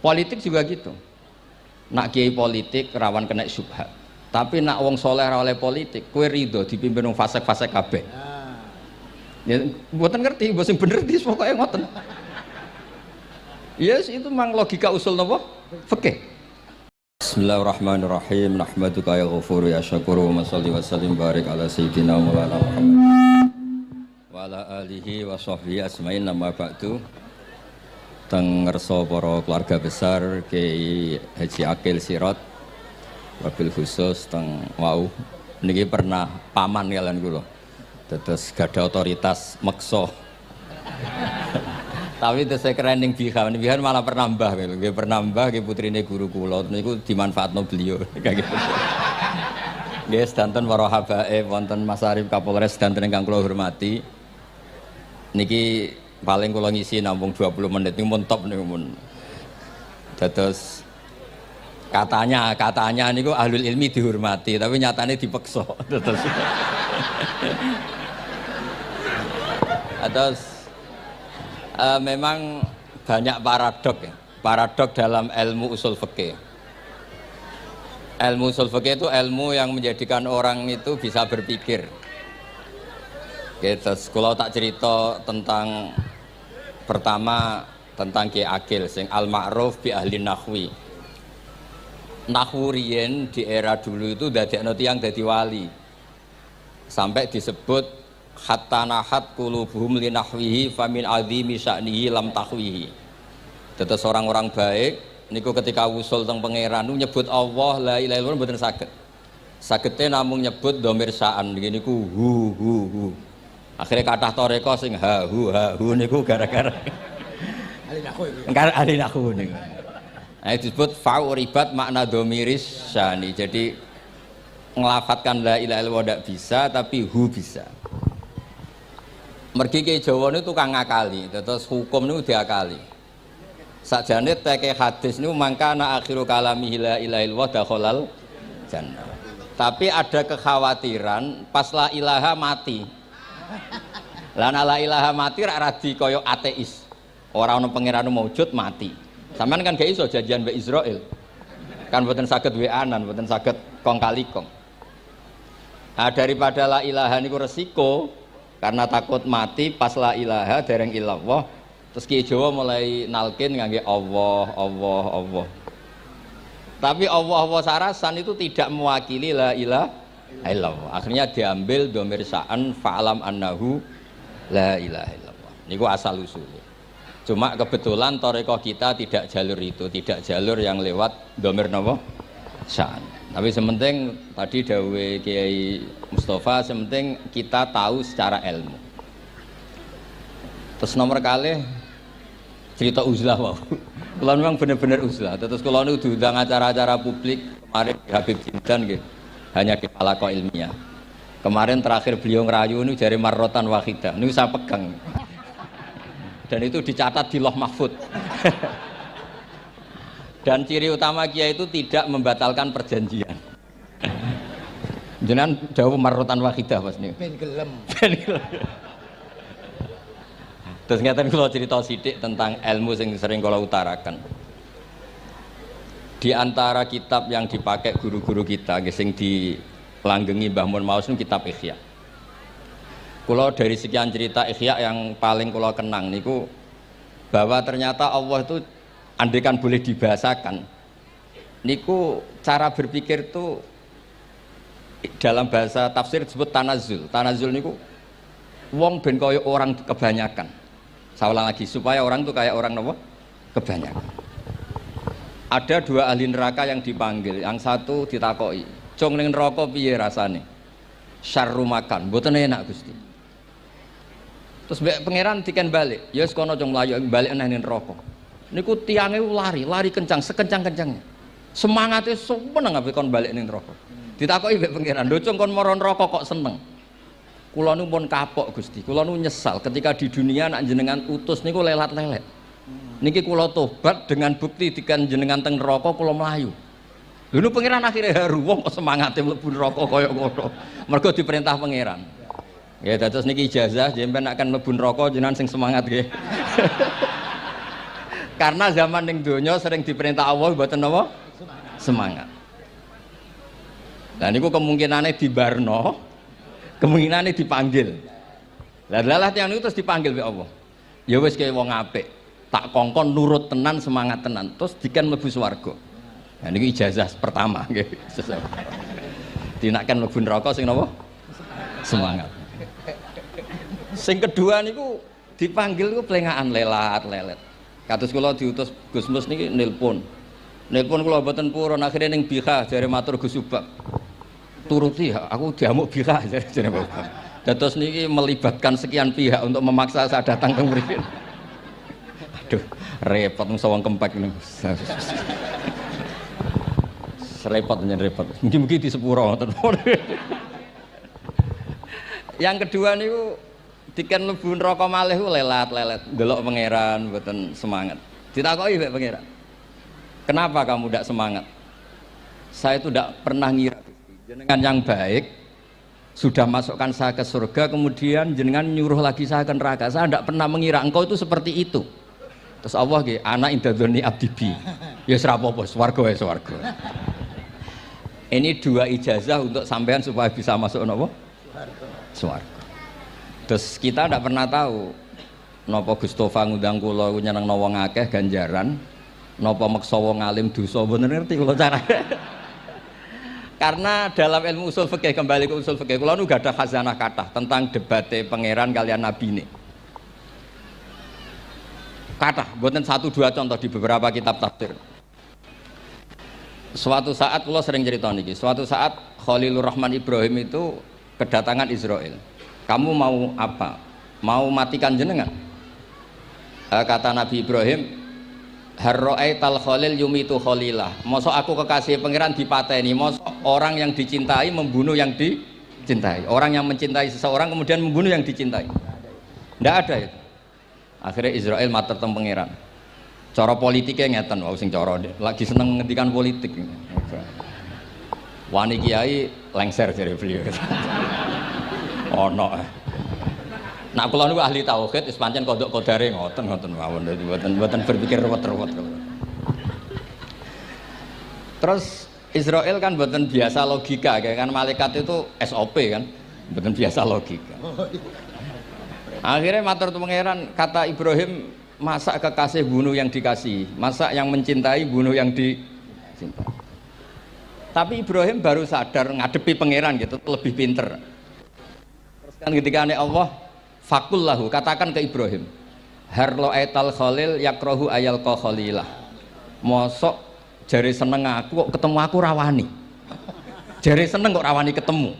Politik juga gitu. Nak kiai politik rawan kena syubhat. Tapi nak wong soleh ra oleh politik, kowe ridho dipimpin wong fasik-fasik kabeh. Ya mboten ngerti, mbok sing bener dis pokoke ngoten. Yes, itu memang logika usul napa? Fikih. Bismillahirrahmanirrahim. Nahmaduka ya ghafur ya syakur wa sholli wa sallim barik ala sayyidina Maulana Muhammad wa ala alihi wa sahbihi asmain nama ba'du. Teng ngerso para keluarga besar Kiai Haji Akil Sirot wabil khusus teng wau niki pernah paman kalian kula dados gadah otoritas meksa tapi terus saya keren ning bihan malah pernah mbah nggih pernah mbah nggih putrine guru kula niku dimanfaatno beliau kayak gitu. Nggih sedanten para habaib wonten Mas Arif Kapolres sedanten ingkang kula hormati niki paling kula ngisi nampung 20 menit niku mun top niku mun. Dados katanya niku ahlul ilmi dihormati tapi nyatane dipeksa. Terus memang banyak paradok ya. Paradok dalam ilmu usul fikih. Ilmu usul fikih itu ilmu yang menjadikan orang itu bisa berpikir. Gitu, kalau tak cerita tentang pertama tentang Kiai Akil sing al-ma'ruf bi ahli nahwi. Nahwu riyen di era dulu itu dadekno tiyang dadi wali. Sampai disebut hatta nahat qulubuhum li nahwihi famin azimi sya'nihi lam tahwihi. Tetes orang-orang baik niku ketika usul teng pangeran nyebut Allah la ilaha illallah mboten saged. Sagete namung nyebut dhamir sya'an niku hu. Akhirnya kathah toreko sing ha hu niku gara-gara ahli nahwu niku. Nah, disebut fa'uribat makna dhamiris syani. Jadi ngelafatkan la ilaha illallah ndak bisa tapi hu bisa. Mergi ke Jawa niku tukang ngakali, terus hukum niku diakali. Sakjane teke hadis niku mangkana akhiru kalamihi la ilaha illallah dakhalal jannah. Tapi ada kekhawatiran pas la ilaha mati. Lan la ilaha mati rak radi kaya ateis. Ora ana pangeran maujud mati. Sampeyan kan gak iso janjian mbek Israil. Kan mboten saged weanan, mboten saged kong kali kong. Nah, daripada la ilaha niku resiko karena takut mati pas la ilaha dereng illallah. Terus Ki Jawa mulai nalkin ngangge Allah. Tapi Allah sarasan itu tidak mewakili la ilaha illallah. Akhirnya diambil dhamir sa'an fa'alam annahu la ilaha illallah. Niku asal usulnya. Cuma kebetulan thariqah kita tidak jalur itu, tidak jalur yang lewat dhamir napa? Sa'an. Tapi sementing tadi dawuh Kiai Mustafa sementing kita tahu secara ilmu. Terus nomor kalih cerita uzlah wae. Kula memang bener-bener uzlah. Terus kula niku diundang acara-acara publik kemarin Habib Jindan nggih. Hanya di halaqah ilmiah. Kemarin terakhir beliau ngerayu ini jari marrotan wahidah. Ini saya pegang. Dan itu dicatat di Lauh Mahfud. Dan ciri utama kiai itu tidak membatalkan perjanjian. Jenengan dawuh marrotan wahidah Mas niku. Ben gelem. Terus ngeten kula cerita sithik tentang ilmu yang sering kula utarakan. Di antara kitab yang dipakai guru-guru kita sing dilanggengi Mbah Mun Maus niku kitab Ihya. Kula dari sekian cerita Ihya yang paling kula kenang niku bahwa ternyata Allah itu andaikan boleh dibahasakan niku cara berpikir itu dalam bahasa tafsir disebut tanazul. Tanazul niku wong ben kaya orang kebanyakan. Saya ulang lagi supaya orang itu kayak orang napa? Kebanyakan. Ada dua ahli neraka yang dipanggil, yang satu ditakoki, "Cung ning neraka piye rasane?" "Syarru makan." "Mboten enak, Gusti." Terus mbek pangeran diken balik, "Ya wis kono cung mlayu balik nang neraka." Niku tiange lari kencang, sekencang-kencangnya. Semangate seneng ambek kon balik ning neraka. Ditakoki mbek pangeran, "Lho cung kon mara neraka kok seneng?" "Kula nu pun kapok, Gusti. Kula nu nyesal ketika di dunia nak jenengan utus niku lelat-lelet. Niki kula tobat dengan bukti dikan jenengan teng neraka kula mlayu." Lho pangeran akhirnya haru wong kok semangate mlebu neraka kaya ngono. Mergo diperintah pangeran. Ya dados niki ijazah jenengan akan mlebu neraka jenengan sing semangat nggih. Karena zaman ning donya sering diperintah Allah mboten napa? Semangat. Lah niku kemungkinane dibarno, kemungkinane dipanggil. Lah tiyang niku terus dipanggil oleh Allah. Ya wis kaya wong apik, tak kongkon nurut tenan, semangat tenan, terus diken mlebu swarga. Nah niku ijazah pertama nggih. Dinaken mlebu neraka sing napa? Semangat. Sing kedua niku dipanggil niku plengakan lelat-lelet. Kados kula diutus Gus Mus niki nelpon. Nelpon kula mboten purun akhire ning Bika jare matur Gus Subak. Turuti aku diamuk Bika jare Bapak. Dados niki melibatkan sekian pihak untuk memaksa saya datang ke mriki. Aduh, repot wong sawang kempek niku. Repot nyen repot. Mugi-mugi di sepuro ngoten. Yang kedua niku diken mlebu neraka malih ku lelat-lelet, ndelok pangeran mboten semangat. Ditakoki mek pangeran. Kenapa kamu tidak semangat? Saya itu tidak pernah ngira jenengan yang baik sudah masukkan saya ke surga, kemudian jenengan nyuruh lagi saya ke neraka. Saya tidak pernah mengira engkau itu seperti itu. Terus Allah nggih, ana indadzoni abdibi. Ya ora apa-apa, swarga ya swarga. Ini dua ijazah untuk sampean supaya bisa masuk napa? Swarga. Terus kita tidak pernah tahu napa Gustofa ngundang kula nyenengno wong akeh ganjaran, napa meksa wong alim dosa, mboten ngerti kula carane. Karena dalam ilmu usul fikih, kembali ke usul fikih, kula nu gadah khazanah kathah tentang debate pangeran kalian nabine. Kathah, mboten satu dua contoh di beberapa kitab tafsir. Suatu saat kula sering cerita niki, suatu saat Khalilur Rahman Ibrahim itu kedatangan Israel. Kamu mau apa? Mau matikan jenengan? Kata Nabi Ibrahim, harro'aital khalil yumitu khalilah. Mosok aku kekasih pangeran dipateni, mosok orang yang dicintai membunuh yang dicintai. Orang yang mencintai seseorang kemudian membunuh yang dicintai. Tidak ada itu. Akhirnya Israel matur teng pangeran. Cara politiknya ngeten, wau sing cara lagi seneng ngendikan politik. Wani kiai lengser jare beliau. Ono. Nah kula niku ahli tauhid wis pancen kodok kodare ngoten mawon mboten berpikir ruwet-ruwet. Terus Israel kan mboten biasa logika kan malaikat itu SOP kan mboten biasa logika. Akhirnya matur tu pangeran, kata Ibrahim, masa kekasih bunuh yang dikasih, masa yang mencintai bunuh yang dicintai. Tapi Ibrahim baru sadar ngadepi pangeran gitu lebih pinter. Kan ketika Allah fakullahu katakan ke Ibrahim harlo etal khalil yakrohu ayal ko khalilah mosok jari seneng aku kok ketemu aku rawani jari seneng kok rawani ketemu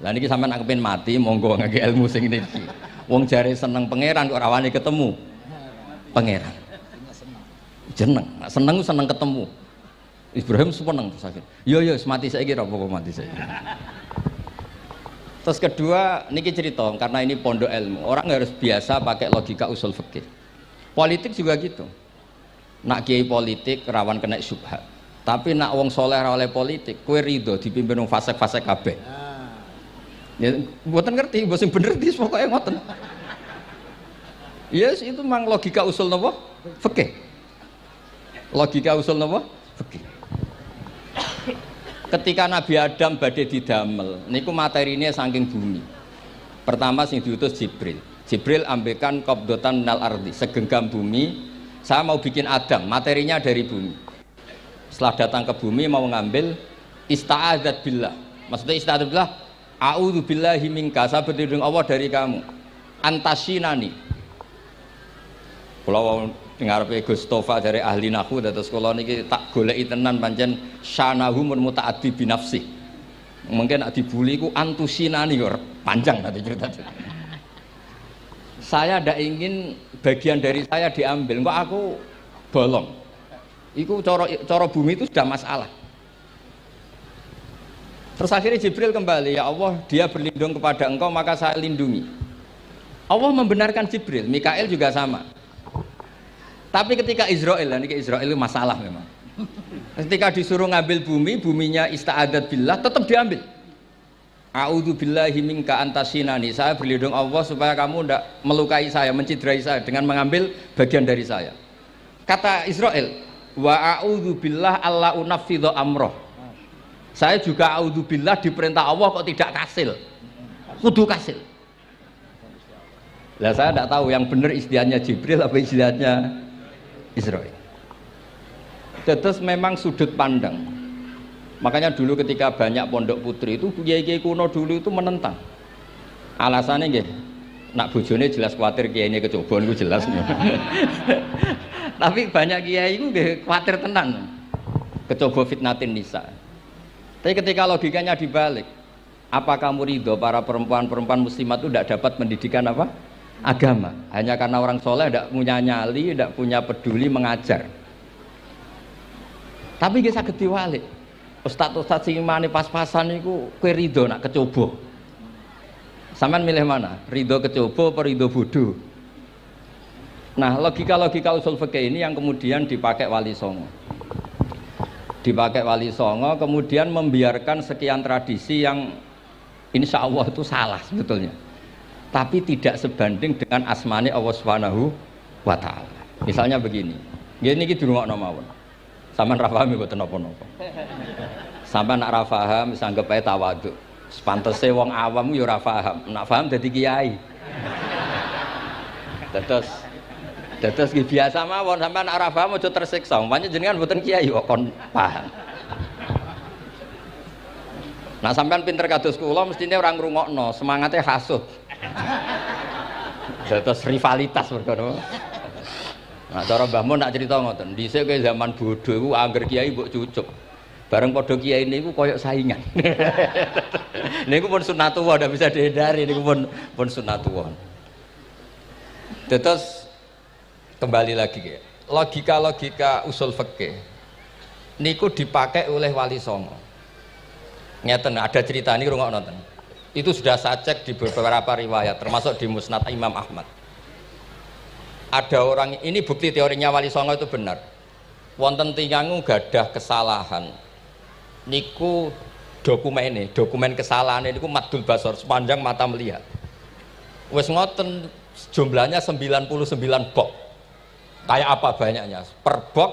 lah niki sampean aku pengen mati monggo ngangge ilmu sing niki wong jari seneng pangeran kok rawani ketemu pangeran jeneng seneng ketemu Ibrahim seneng terus akhir yo mati saiki ora apa-apa mati saiki. Terus kedua, niki cerita karena ini pondok ilmu, orang harus biasa pakai logika usul fikih. Politik juga gitu. Nak kiai politik rawan kena syubhat. Tapi nak wong soleh oleh politik, kue ridho dipimpin wong fasik-fasik kabeh. Ya, mboten ngerti, mboten bener dis pokoknya ngoten. Yes, itu memang logika usul napa? Fikih. Logika usul napa? Fikih. Ketika Nabi Adam badhe didamel niku materinya saking bumi. Pertama sing diutus Jibril ambekan qabdotan minal ardi, segenggam bumi, saya mau bikin Adam, materinya dari bumi. Setelah datang ke bumi mau ngambil ista'adzat billah. Maksudnya ista'adzat billah, a'udzu billahi minka, saya berlindung Allah dari kamu. Antasinani. Kalau ngarepe Gustofa dari ahli nahwu dados kula niki tak goleki tenan pancen syanahu mun mutaaddi bi nafsi. Mungkin nek dibuli ku antusinani kok panjang nanti cerita. Saya ndak ingin bagian dari saya diambil, kok aku bolong. Iku cara bumi itu sudah masalah. Terus akhirnya Jibril kembali, ya Allah, dia berlindung kepada engkau maka saya lindungi. Allah membenarkan Jibril, Mikail juga sama. Tapi ketika Israel, ini Israel itu masalah memang. Ketika disuruh ngambil bumi, buminya ista'adat billah, tetap diambil. A'udzu billahi minka antasinani. Saya berlindung Allah supaya kamu tidak melukai saya, menciderai saya dengan mengambil bagian dari saya. Kata Israel, wa a'udzubillah alla unaffidhu amroh. Saya juga a'udzubillah diperintah Allah kok tidak kasil. Kudu kasil. Lah saya tidak tahu yang benar istilahnya Jibril apa istilahnya Israel. Terus memang sudut pandang. Makanya dulu ketika banyak pondok putri itu kiai-kiai kuno dulu itu menentang. Alasannya nggih, nak bojone jelas khawatir kiai ini kecobaan itu jelas. Tapi banyak kiai itu nggih khawatir tenan. Kecoba fitnatin nisa. Tapi ketika logikanya dibalik, apa kamu ridho para perempuan-perempuan muslimat itu tidak dapat pendidikan apa? Agama. Hanya karena orang soleh tidak punya nyali, tidak punya peduli mengajar. Tapi nggih saged diwalik. Ustaz-ustaz sing imane pas-pasan niku kowe ridho nak kecoba. Sampeyan milih mana? Ridho kecoba apa ridho bodoh? Nah, logika-logika usul fikih ini yang kemudian dipakai Wali Songo. Dipakai Wali Songo kemudian membiarkan sekian tradisi yang insya Allah itu salah sebetulnya. Tapi tidak sebanding dengan asmane Allah Subhanahu wa taala. Misalnya begini. Nggih niki dirungokno mawon. Sampeyan ra paham mboten napa-napa. Sampeyan nak ra paham sanggep ae tawadhu. Sepantese wong awam yo ora paham. Nak paham dadi kiai. Terus biasa mawon sampean ora paham aja tersiksa. Umpamane jenengan mboten kiai kok kon paham. Nah sampean pinter kados kula mestine ora ngrungokno, semangate hasuh. Terus rivalitas perkara. Nah cara Mbah Mun nak cerita ngoten, dhisik kowe zaman bodho iku angger kiai mbok cucuk. Bareng padha kiai niku koyok saingan. Niku pun sunatullah ndak bisa dihindari niku pun sunatullah. Terus kembali lagi ya. Logika-logika usul fikih niku dipakai oleh Wali Songo. Ngeten ada cerita ini rungokno nonton. Itu sudah saya cek di beberapa riwayat termasuk di Musnad Imam Ahmad. Ada orang ini bukti teorinya Wali Songo itu benar. Wonten tiyang gadah kesalahan. Niku dokumen kesalahan niku maddul basor sepanjang mata melihat. Wes ngoten jumlahnya 99 bok. Kayak apa banyaknya? Per bok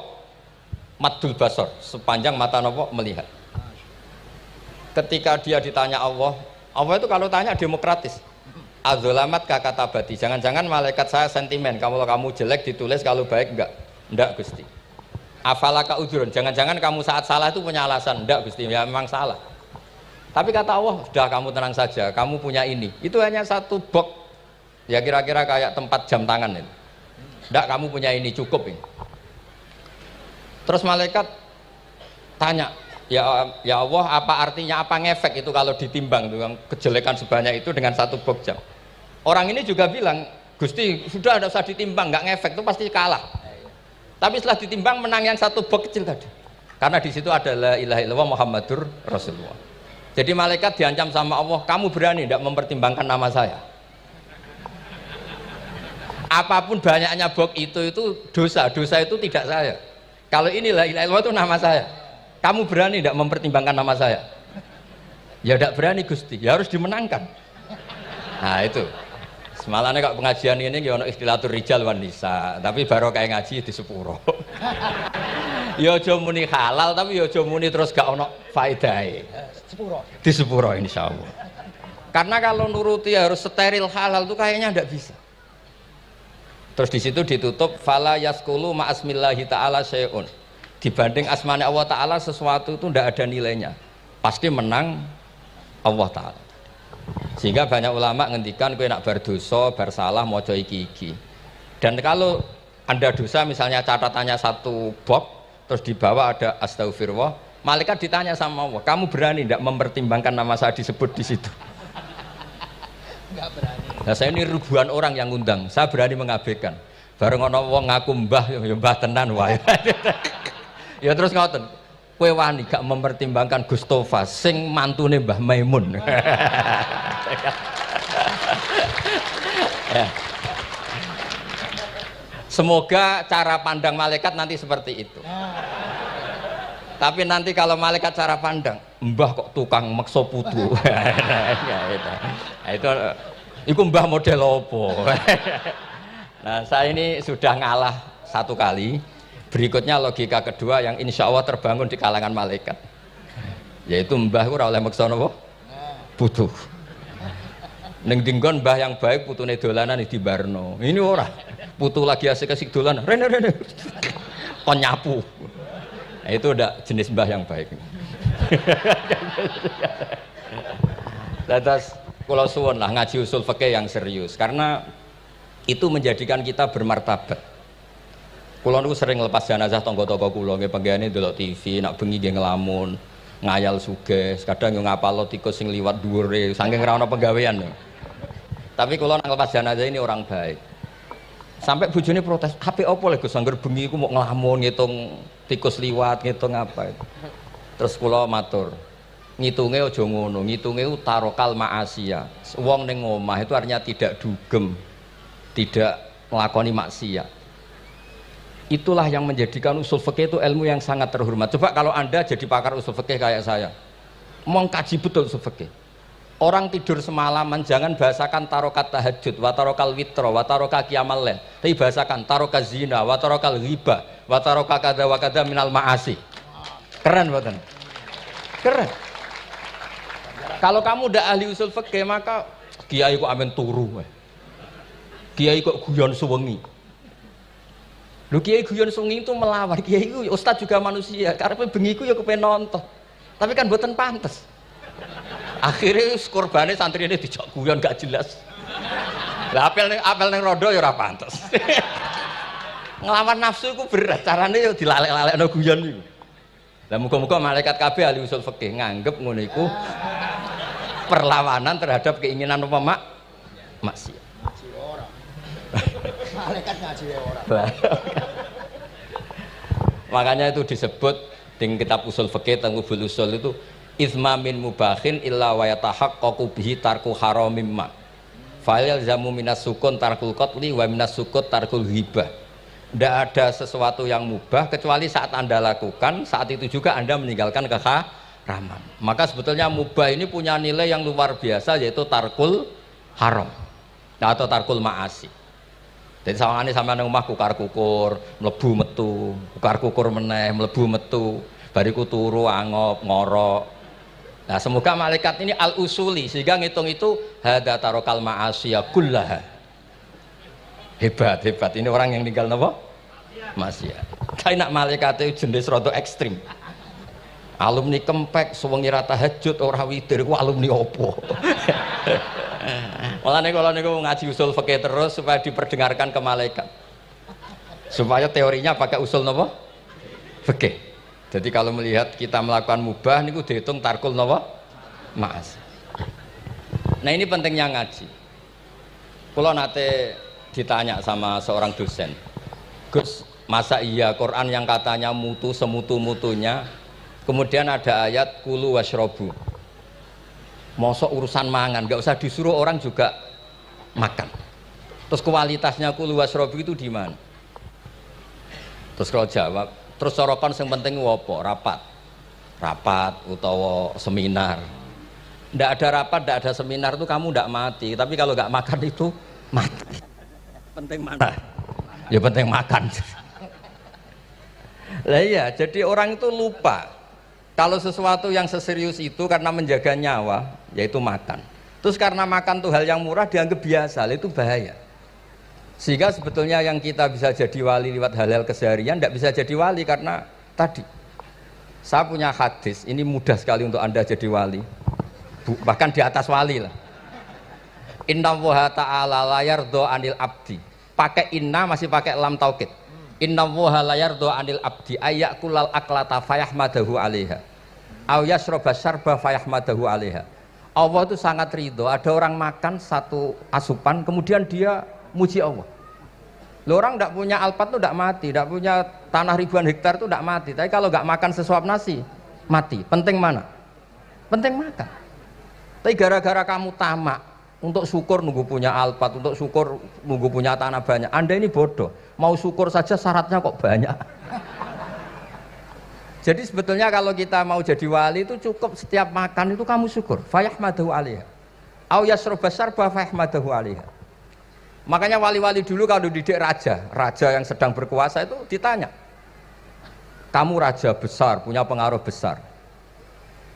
maddul basor sepanjang mata nopo melihat. Ketika dia ditanya Allah itu kalau tanya demokratis. Adzolamat kakatabati. Jangan-jangan malaikat saya sentimen. Kalau kamu jelek ditulis, kalau baik enggak. Enggak Gusti. Afalaka ujurun, jangan-jangan kamu saat salah itu punya alasan. Enggak Gusti, ya memang salah. Tapi kata Allah, sudah kamu tenang saja, kamu punya ini. Itu hanya satu box, ya kira-kira kayak tempat jam tangan itu. Enggak, kamu punya ini, cukup ini. Terus malaikat tanya, ya Allah, apa artinya, apa ngefek itu kalau ditimbang dengan kejelekan sebanyak itu dengan satu box jam. Orang ini juga bilang, Gusti, sudah ada usah ditimbang, nggak ngefek itu pasti kalah. Tapi setelah ditimbang menang yang satu box kecil tadi. Karena di situ ada la ilaha illallah Muhammadur Rasulullah. Jadi malaikat diancam sama Allah, kamu berani tidak mempertimbangkan nama saya? Apapun banyaknya box itu dosa itu tidak saya. Kalau ini la ilaha illallah itu nama saya. Kamu berani tidak mempertimbangkan nama saya? Ya tidak berani Gusti, ya harus dimenangkan. Nah itu. Semalane kok pengajian ini ya ono ikhtilatur rijal wan nisa, tapi baru kayak ngaji di sepuro. Ya aja muni halal tapi ya aja muni terus gak ono faedahe. Sepuro. Di sepuro insyaallah. Karena kalau nuruti harus steril halal itu kayaknya ndak bisa. Terus di situ ditutup fala yaskulu ma asmillahi taala syai'un. Dibanding asmane Allah taala sesuatu itu ndak ada nilainya. Pasti menang Allah taala. Sehingga banyak ulama ngendikan kowe nak bar dosa, bar salah maca iki-iki. Dan kalau Anda dosa misalnya catatannya satu box terus di bawah ada astagfirullah, malaikat ditanya sama Allah, kamu berani tidak mempertimbangkan nama saya disebut di situ? Enggak berani. Nah, saya ini ribuan orang yang ngundang, saya berani mengabaikan. Bareng ana wong ngaku mbah ya mbah tenan wae. Ya terus ngoten. Kowe wani gak mempertimbangkan Gustofa sing mantune Mbah Maimun. Ya. Semoga cara pandang malaikat nanti seperti itu. Tapi nanti kalau malaikat cara pandang, mbah kok tukang maksa putu. Itu mbah model opo. Nah, saya ini sudah ngalah satu kali. Berikutnya logika kedua yang insya Allah terbangun di kalangan malaikat, yaitu mbah ora oleh meksa napa? Butuh. Ning dinggon mbah yang baik putune dolanan di barno. Ini ora. Putu lagi asik-asik dolan. Rene. Kon nyapu. Nah, itu udah jenis mbah yang baik. Terus kula suwun lah ngaji usul fikih yang serius karena itu menjadikan kita bermartabat. Kula niku sering lepas jenazah tangga-tangga kula nggih penggane ndelok TV, nak bengi nggih ngelamun, ngayal sugih, kadang yo ngapalo tikus sing liwat dhuwure saking ora ana penggawean. Tapi kula nang lepas jenazah ini orang baik. Sampai bojone protes, "HP opo lho Gus angger bengi iku mau ngelamun ngitung tikus liwat, ngitung apa itu." Terus kula matur, ngitunge aja ngono, ngitunge tarokal ma'asiya. Wong ning omah itu artinya tidak dugem, tidak melakoni maksiat. Itulah yang menjadikan usul fikih itu ilmu yang sangat terhormat. Coba kalau Anda jadi pakar usul fikih kayak saya, mengkaji betul usul fikih. Orang tidur semalaman jangan bahasakan tarokat tahajud, wa tarokal witro, wa taroka qiyamal lail. Tapi bahasakan taroka zina, wa tarokal ghibah, wa taroka kada wa kada minal ma'asi. Keren buatan? Keren. Kalau kamu udah ahli usul fikih maka kiai kok amen turu. Kiai kok guyon suwengi. Lho kiai guyon sungi itu melawan, kiai itu ustaz juga manusia, karena bengi itu ya kepengen nonton, tapi kan buatan pantas. Akhirnya korbannya santri ini dijak guyon gak jelas. Lah apel neng rodo ya ora pantas. Ngelawan nafsu itu berat, caranya ya dilalek-lalek no guyon itu. Lah muga-muga malaikat kabeh ahli usul fikih nganggep ngono iku perlawanan terhadap keinginan apa maksiat. Malaikat ngaji orang. Makanya itu disebut di kitab usul fikih tentang usul itu izma min mubahin illa wa yatahaqqaqu bihi tarku haramim ma. Fa yalzamu minas sukun tarkul qatli wa minas sukut tarkul ghibah. Tidak ada sesuatu yang mubah kecuali saat Anda lakukan, saat itu juga Anda meninggalkan keharaman. Maka sebetulnya mubah ini punya nilai yang luar biasa yaitu tarkul haram atau tarkul ma'asi. Jadi sawangane sampean nang omah kukar-kukur, mlebu metu, kukar-kukur meneh, mlebu metu, bariku turu angop, ngorok. Nah, semoga malaikat ini al-usuli sehingga ngitung itu hadza tarokal ma'asiya kullaha. Hebat. Ini orang yang tinggal napa? Maksiat. Tapi nak malaikat itu jenis rada ekstrim. Alumni kempek suwengi ra tahajud ora witir ku alumni opo? Mulane kalau niku ngaji usul fikih terus supaya diperdengarkan ke malaikat. Supaya teorinya pakai usul napa? Fikih. Jadi kalau melihat kita melakukan mubah niku dihitung tarkul napa? Ma'as. Nah, ini pentingnya ngaji. Kula nate ditanya sama seorang dosen. Gus, masa iya Quran yang katanya mutu semutu-mutunya kemudian ada ayat kulu washrobu, mosok urusan mangan nggak usah disuruh orang juga makan, terus kualitasnya kulu washrobu itu di mana? Terus kalau jawab terus sorokan yang penting wopo rapat utawa seminar. Ndak ada rapat, ndak ada seminar itu kamu ndak mati, tapi kalau nggak makan itu mati. Penting mana? Ya penting makan. Lah iya, jadi orang itu lupa kalau sesuatu yang seserius itu karena menjaga nyawa, yaitu makan. Terus karena makan tuh hal yang murah dianggap biasa, itu bahaya. Sehingga sebetulnya yang kita bisa jadi wali lewat hal-hal keseharian tidak bisa jadi wali karena tadi. Saya punya hadis, ini mudah sekali untuk Anda jadi wali. Bahkan di atas wali lah. Inna woha ta'ala layar do anil abdi. Pakai inna masih pakai lam taukid. Inna woha layar do anil abdi ayakulal aklata fayahmadahu alaiha. Au yasroba syarba fayahmadahu alaiha. Allah itu sangat ridho. Ada orang makan satu asupan kemudian dia muji Allah. Loh, orang tidak punya alpat itu tidak mati, tidak punya tanah ribuan hektar itu tidak mati. Tapi kalau nggak makan sesuap nasi mati. Penting mana? Penting makan. Tapi gara-gara kamu tamak untuk syukur nunggu punya alpat, untuk syukur nunggu punya tanah banyak. Anda ini bodoh. Mau syukur saja syaratnya kok banyak. Jadi sebetulnya kalau kita mau jadi wali itu cukup setiap makan itu kamu syukur. Fayahmadahu alaiha. Au yasroba syarba fayahmadahu alaiha. Makanya wali-wali dulu kalau didik raja yang sedang berkuasa itu ditanya, kamu raja besar, punya pengaruh besar.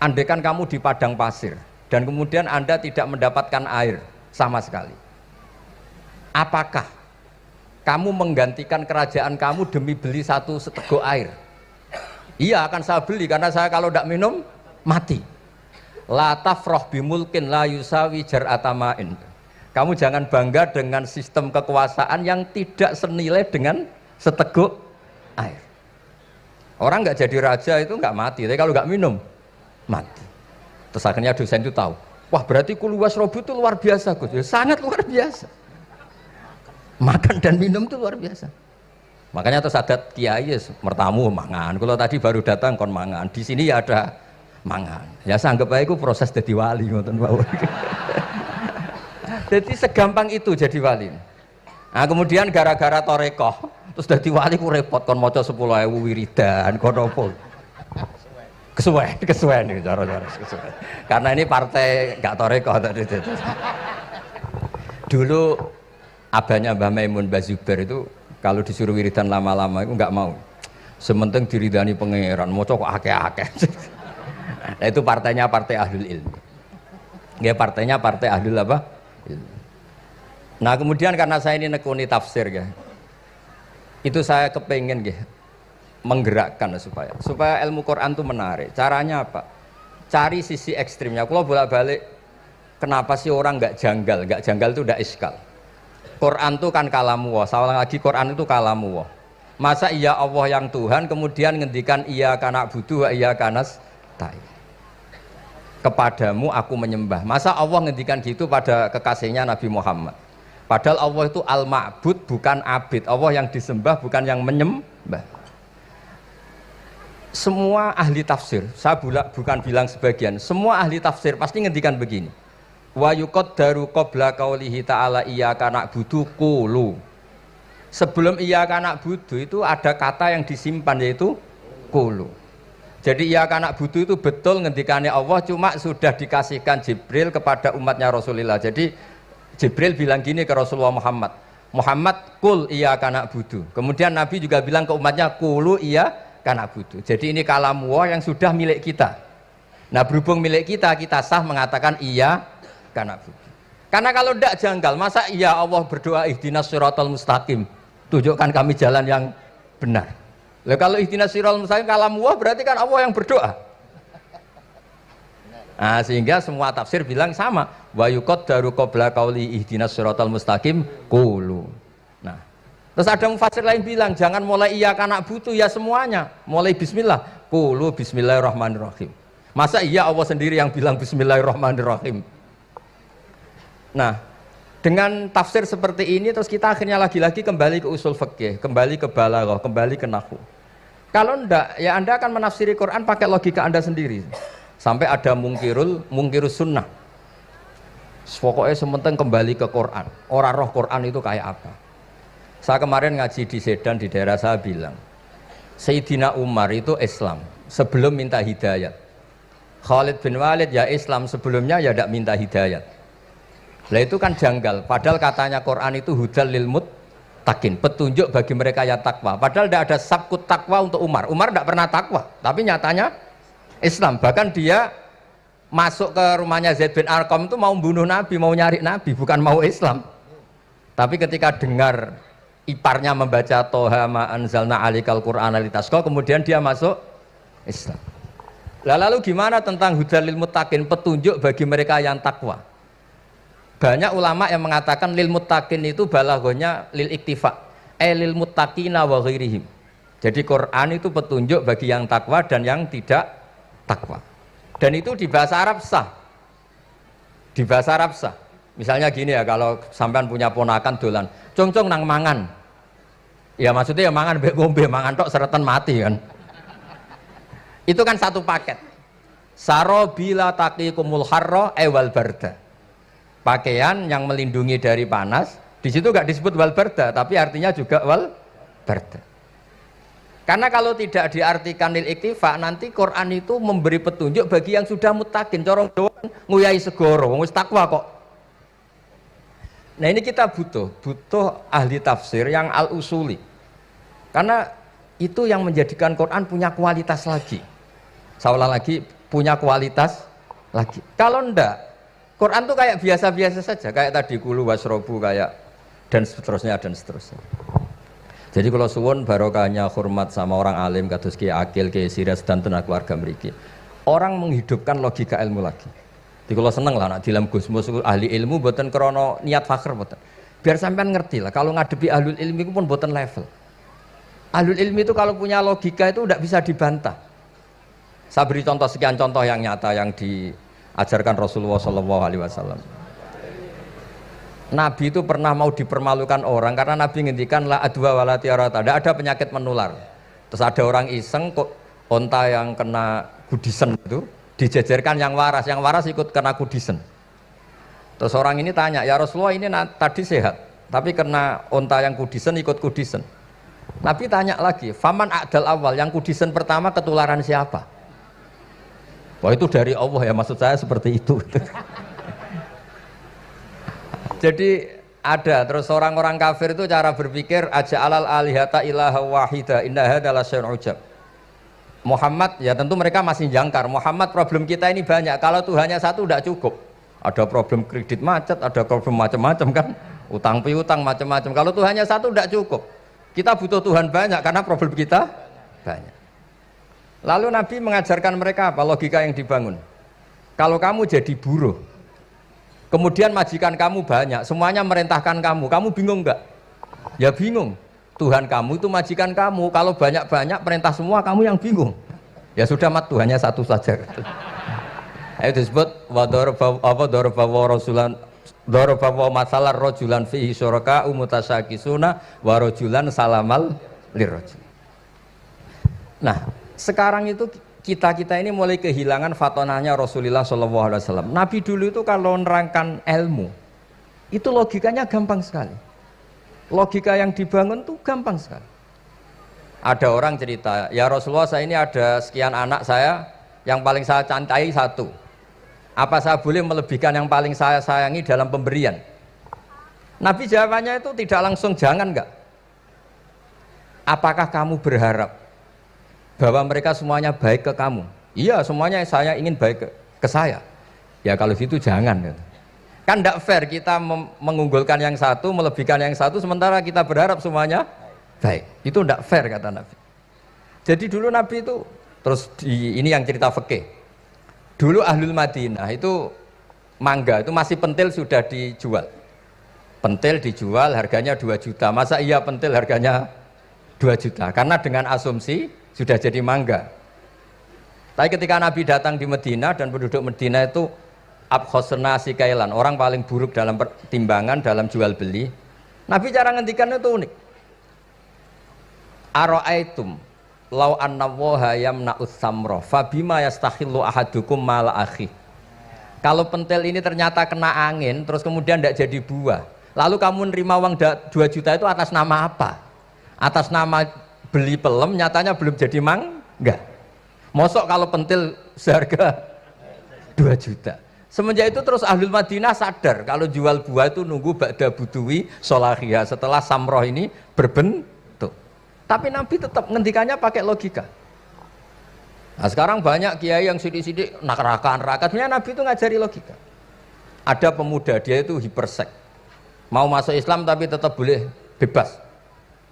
Andaikan kamu di padang pasir dan kemudian Anda tidak mendapatkan air sama sekali, apakah kamu menggantikan kerajaan kamu demi beli satu seteguk air? Iya, akan saya beli karena saya kalau tidak minum mati. La tafrah bimulkin la yusawi jar'atamain. Kamu jangan bangga dengan sistem kekuasaan yang tidak senilai dengan seteguk air. Orang nggak jadi raja itu nggak mati, tapi kalau nggak minum mati. Terus akhirnya dosen itu tahu, wah berarti kuluwas robu itu luar biasa Gus, ya, sangat luar biasa. Makan dan minum itu luar biasa. Makanya terus adat kiai mertamu mangan. Kalau tadi baru datang kon mangan, di sini ya ada mangan. Ya saya anggap aja itu proses jadi wali ngoten Pak. Jadi segampang itu jadi wali. Nah kemudian gara-gara torekoh terus jadi wali ku repot kon maca 10.000 wiridan kon opo. Kesuwen nih cara-cara kesuwen. Karena ini partai gak torekoh tadi. Dulu abahnya Mbah Maimun Mbah Zubair itu kalau disuruh wiridan lama-lama itu nggak mau. Sementing diridani pangeran, maca kok akeh-akeh. Nah, itu partainya partai ahlul ilmi. Ya partainya partai ahlul apa? Ilmi. Nah kemudian karena saya ini nekuni tafsir ya, itu saya kepengen ya, menggerakkan supaya ilmu Quran itu menarik. Caranya apa? Cari sisi ekstrimnya. Kalau bolak-balik, kenapa sih orang nggak janggal? Nggak janggal itu udah iskal. Quran itu kan kalamu Allah. Saya ulang lagi, Quran itu kalamu Allah. Masa iya Allah yang Tuhan kemudian ngendikan iya kana butuh iya kanas tai. Kepadamu aku menyembah. Masa Allah ngendikan gitu pada kekasihnya Nabi Muhammad? Padahal Allah itu al-ma'bud bukan abid. Allah yang disembah bukan yang menyembah. Semua ahli tafsir, saya bukan bilang sebagian, semua ahli tafsir pasti ngendikan begini. Wa yuqaddaru qabla qaulihi ta'ala iyyaka na'budu qulu. Sebelum iyyaka na'budu itu ada kata yang disimpan yaitu qulu. Jadi iyyaka na'budu itu betul ngendikane Allah, cuma sudah dikasihkan Jibril kepada umatnya Rasulullah. Jadi Jibril bilang gini ke Rasulullah Muhammad, Muhammad qul iyyaka na'budu. Kemudian Nabi juga bilang ke umatnya qulu iyyaka na'budu. Jadi ini kalam Allah yang sudah milik kita. Nah berhubung milik kita, kita sah mengatakan iya karena kalau tidak janggal, masa iya Allah berdoa ihdinas siratal mustaqim, tunjukkan kami jalan yang benar. Lah kalau ihdinas siratal mustaqim kalam Allah berarti kan Allah yang berdoa. Nah, sehingga semua tafsir bilang sama, wa yuqaddaru qabla qauli ihdinas siratal mustaqim qulu. Nah, terus ada mufassir lain bilang jangan mulai iya karena butuh ya semuanya, mulai bismillah, qulu bismillahirrahmanirrahim. Masa iya Allah sendiri yang bilang bismillahirrahmanirrahim? Nah, dengan tafsir seperti ini terus kita akhirnya lagi-lagi kembali ke usul fikih, kembali ke balaghah, kembali ke nahwu. Kalau enggak, ya Anda akan menafsiri Quran pakai logika Anda sendiri. Sampai ada mungkirus sunnah. Pokoknya sementing kembali ke Quran. Orang roh Quran itu kayak apa? Saya kemarin ngaji di Sedan di daerah saya bilang, Sayyidina Umar itu Islam sebelum minta hidayat. Khalid bin Walid ya Islam sebelumnya ya tidak minta hidayat. Lah itu kan janggal, padahal katanya Quran itu hudal lil muttaqin, petunjuk bagi mereka yang takwa. Padahal tidak ada sabkut takwa untuk Umar. Umar tidak pernah takwa, tapi nyatanya Islam. Bahkan dia masuk ke rumahnya Zaid bin Arqam itu mau bunuh Nabi, mau nyari Nabi, bukan mau Islam. Tapi ketika dengar iparnya membaca Toha ma anzalna alikal Qur'ana litasqa, kemudian dia masuk Islam. Lalu gimana tentang hudal lil muttaqin, petunjuk bagi mereka yang takwa? Banyak ulama yang mengatakan lil muttaqin itu balaghahnya lil iktifa, lil muttaqina wa ghairihim. Jadi Quran itu petunjuk bagi yang takwa dan yang tidak takwa. Dan itu di bahasa Arab sah. Di bahasa Arab sah. Misalnya gini ya, kalau sampean punya ponakan dolan, cong-cong nang mangan. Ya maksudnya ya mangan mbek ngombe, mangan tok seretan mati kan. Itu kan satu paket. Sarobila taqikumul harra wal barda. Pakaian yang melindungi dari panas, di situ nggak disebut wal barda, tapi artinya juga wal barda. Karena kalau tidak diartikan lil iktifa, nanti Quran itu memberi petunjuk bagi yang sudah muttaqin. Corong doang nguyai segoro, wis takwa kok. Nah ini kita butuh ahli tafsir yang al-usuli. Karena itu yang menjadikan Quran punya kualitas lagi. Seolah lagi punya kualitas lagi. Kalau enggak, Quran tuh kayak biasa-biasa saja, kayak tadi kulu wasrobu kayak dan seterusnya dan seterusnya. Jadi kalau suwun barokahnya hormat sama orang alim kados Ki Akil, Ki Siras dan tenaga keluarga mriki. Orang menghidupkan logika ilmu lagi. Jadi kalau seneng lah nak dalam Gusmus ahli ilmu mboten krana niat fakir mboten. Biar sampean ngerti lah kalau ngadepi ahlul ilmi itu pun mboten level. Ahlul ilmi itu kalau punya logika itu tidak bisa dibantah. Saya beri contoh sekian contoh yang nyata yang diajarkan Rasulullah SAW. Nabi itu pernah mau dipermalukan orang karena Nabi ngendikan la adwa wala tiarata, tidak ada penyakit menular. Terus ada orang iseng kok onta yang kena kudisen itu dijejerkan yang waras ikut kena kudisen. Terus orang ini tanya, ya Rasulullah ini tadi sehat, tapi kena onta yang kudisen ikut kudisen. Nabi tanya lagi, faman a'dal awal, yang kudisen pertama ketularan siapa? Wah itu dari Allah ya, maksud saya seperti itu. Jadi ada terus orang-orang kafir itu cara berpikir aja alal alihata ilaha wahida innaha adalah syai'un ujab. Muhammad ya tentu mereka masih jangkar. Muhammad problem kita ini banyak. Kalau Tuhannya satu tidak cukup. Ada problem kredit macet, ada problem macam-macam kan, utang piutang macam-macam. Kalau Tuhannya satu tidak cukup. Kita butuh Tuhan banyak karena problem kita banyak. Lalu Nabi mengajarkan mereka apa logika yang dibangun. Kalau kamu jadi buruh, kemudian majikan kamu banyak, semuanya merintahkan kamu bingung enggak? Ya bingung. Tuhan kamu itu majikan kamu, kalau banyak-banyak perintah semua kamu yang bingung. Ya sudah mat Tuhannya satu saja. Itu disebut dorobawa masalah rojulan fihi syuraka umutasakisuna warojulan salamal lirrojul. Nah sekarang itu kita ini mulai kehilangan fatonahnya Rasulullah SAW. Nabi dulu itu kalau nerangkan ilmu itu logikanya gampang sekali. Logika yang dibangun tuh gampang sekali. Ada orang cerita, ya Rasulullah saya ini ada sekian anak saya, yang paling saya cintai satu. Apa saya boleh melebihkan yang paling saya sayangi dalam pemberian? Nabi jawabannya itu tidak langsung jangan enggak. Apakah kamu berharap bahwa mereka semuanya baik ke kamu? Iya semuanya saya ingin baik ke saya. Ya kalau gitu jangan. Kan tidak fair kita mengunggulkan yang satu, melebihkan yang satu, sementara kita berharap semuanya baik. Itu tidak fair kata Nabi. Jadi dulu Nabi itu, terus ini yang cerita fikih. Dulu Ahlul Madinah itu mangga, itu masih pentil sudah dijual. Pentil dijual harganya 2 juta. Masa iya pentil harganya 2 juta? Karena dengan asumsi sudah jadi mangga. Tapi ketika Nabi datang di Madinah dan penduduk Madinah itu abkhosna sikailan, orang paling buruk dalam pertimbangan dalam jual beli. Nabi cara ngendikan itu unik. Aro'aitum lau anna waha yamna'us samra fabima yastakhillu ahadukum mal akhi. Kalau pentil ini ternyata kena angin terus kemudian tidak jadi buah, lalu kamu nerima uang 2 juta itu atas nama apa? Atas nama beli pelem, nyatanya belum jadi mangga. Mosok kalau pentil seharga 2 juta. Semenjak itu terus Ahlul Madinah sadar kalau jual buah itu nunggu ba'da buduwi solahiyah, setelah samroh ini berbentuk. Tapi Nabi tetap ngendikannya pakai logika. Nah sekarang banyak kiai yang sidik-sidik neraka, sebenarnya Nabi itu ngajari logika. Ada pemuda dia itu hipersek, mau masuk Islam tapi tetap boleh bebas.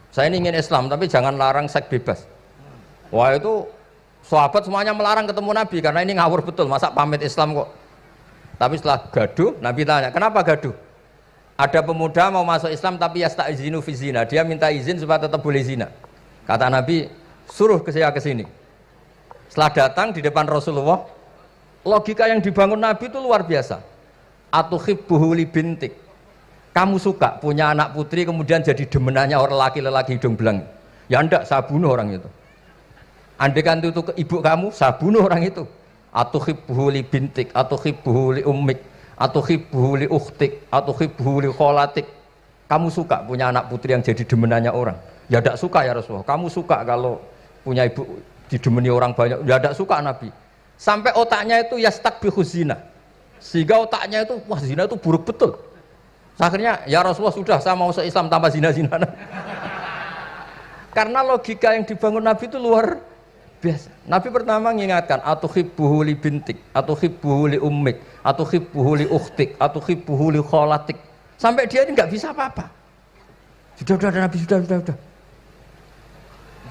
Saya ini ingin Islam tapi jangan larang seks bebas. Wah itu sahabat semuanya melarang ketemu Nabi karena ini ngawur betul, masa pamit Islam kok. Tapi setelah gaduh, Nabi tanya, kenapa gaduh? Ada pemuda mau masuk Islam tapi yasta'izinu fi zina, dia minta izin supaya tetap boleh zina. Kata Nabi, suruh saya ke sini. Setelah datang di depan Rasulullah, logika yang dibangun Nabi itu luar biasa. Atuhibbuhu li bintik. Kamu suka punya anak putri kemudian jadi demenannya orang laki-laki hidung belang. Ya enggak, saya bunuh orang itu. Andaikan itu ke ibu kamu, saya bunuh orang itu. Atuhibbuhu li bintik, atuhibbuhu li ummik, atuhibbuhu li ukhtik, atuhibbuhu li kholatik. Kamu suka punya anak putri yang jadi demenannya orang? Ya tidak suka ya Rasulullah. Kamu suka kalau punya ibu didemeni orang banyak? Ya tidak suka Nabi. Sampai otaknya itu yastakbihu zina. Sehingga otaknya itu, wah zina itu buruk betul. Akhirnya ya Rasulullah sudah, saya mau se-Islam tanpa zina-zina. Karena logika yang dibangun Nabi itu luar biasa. Nabi pertama mengingatkan, atuhibbuhu li bintik, atuhibbuhu li ummik, atuhibbuhu li ukhtik, atuhibbuhu li kholatik. Sampai dia ini nggak bisa apa-apa. Sudah Nabi sudah.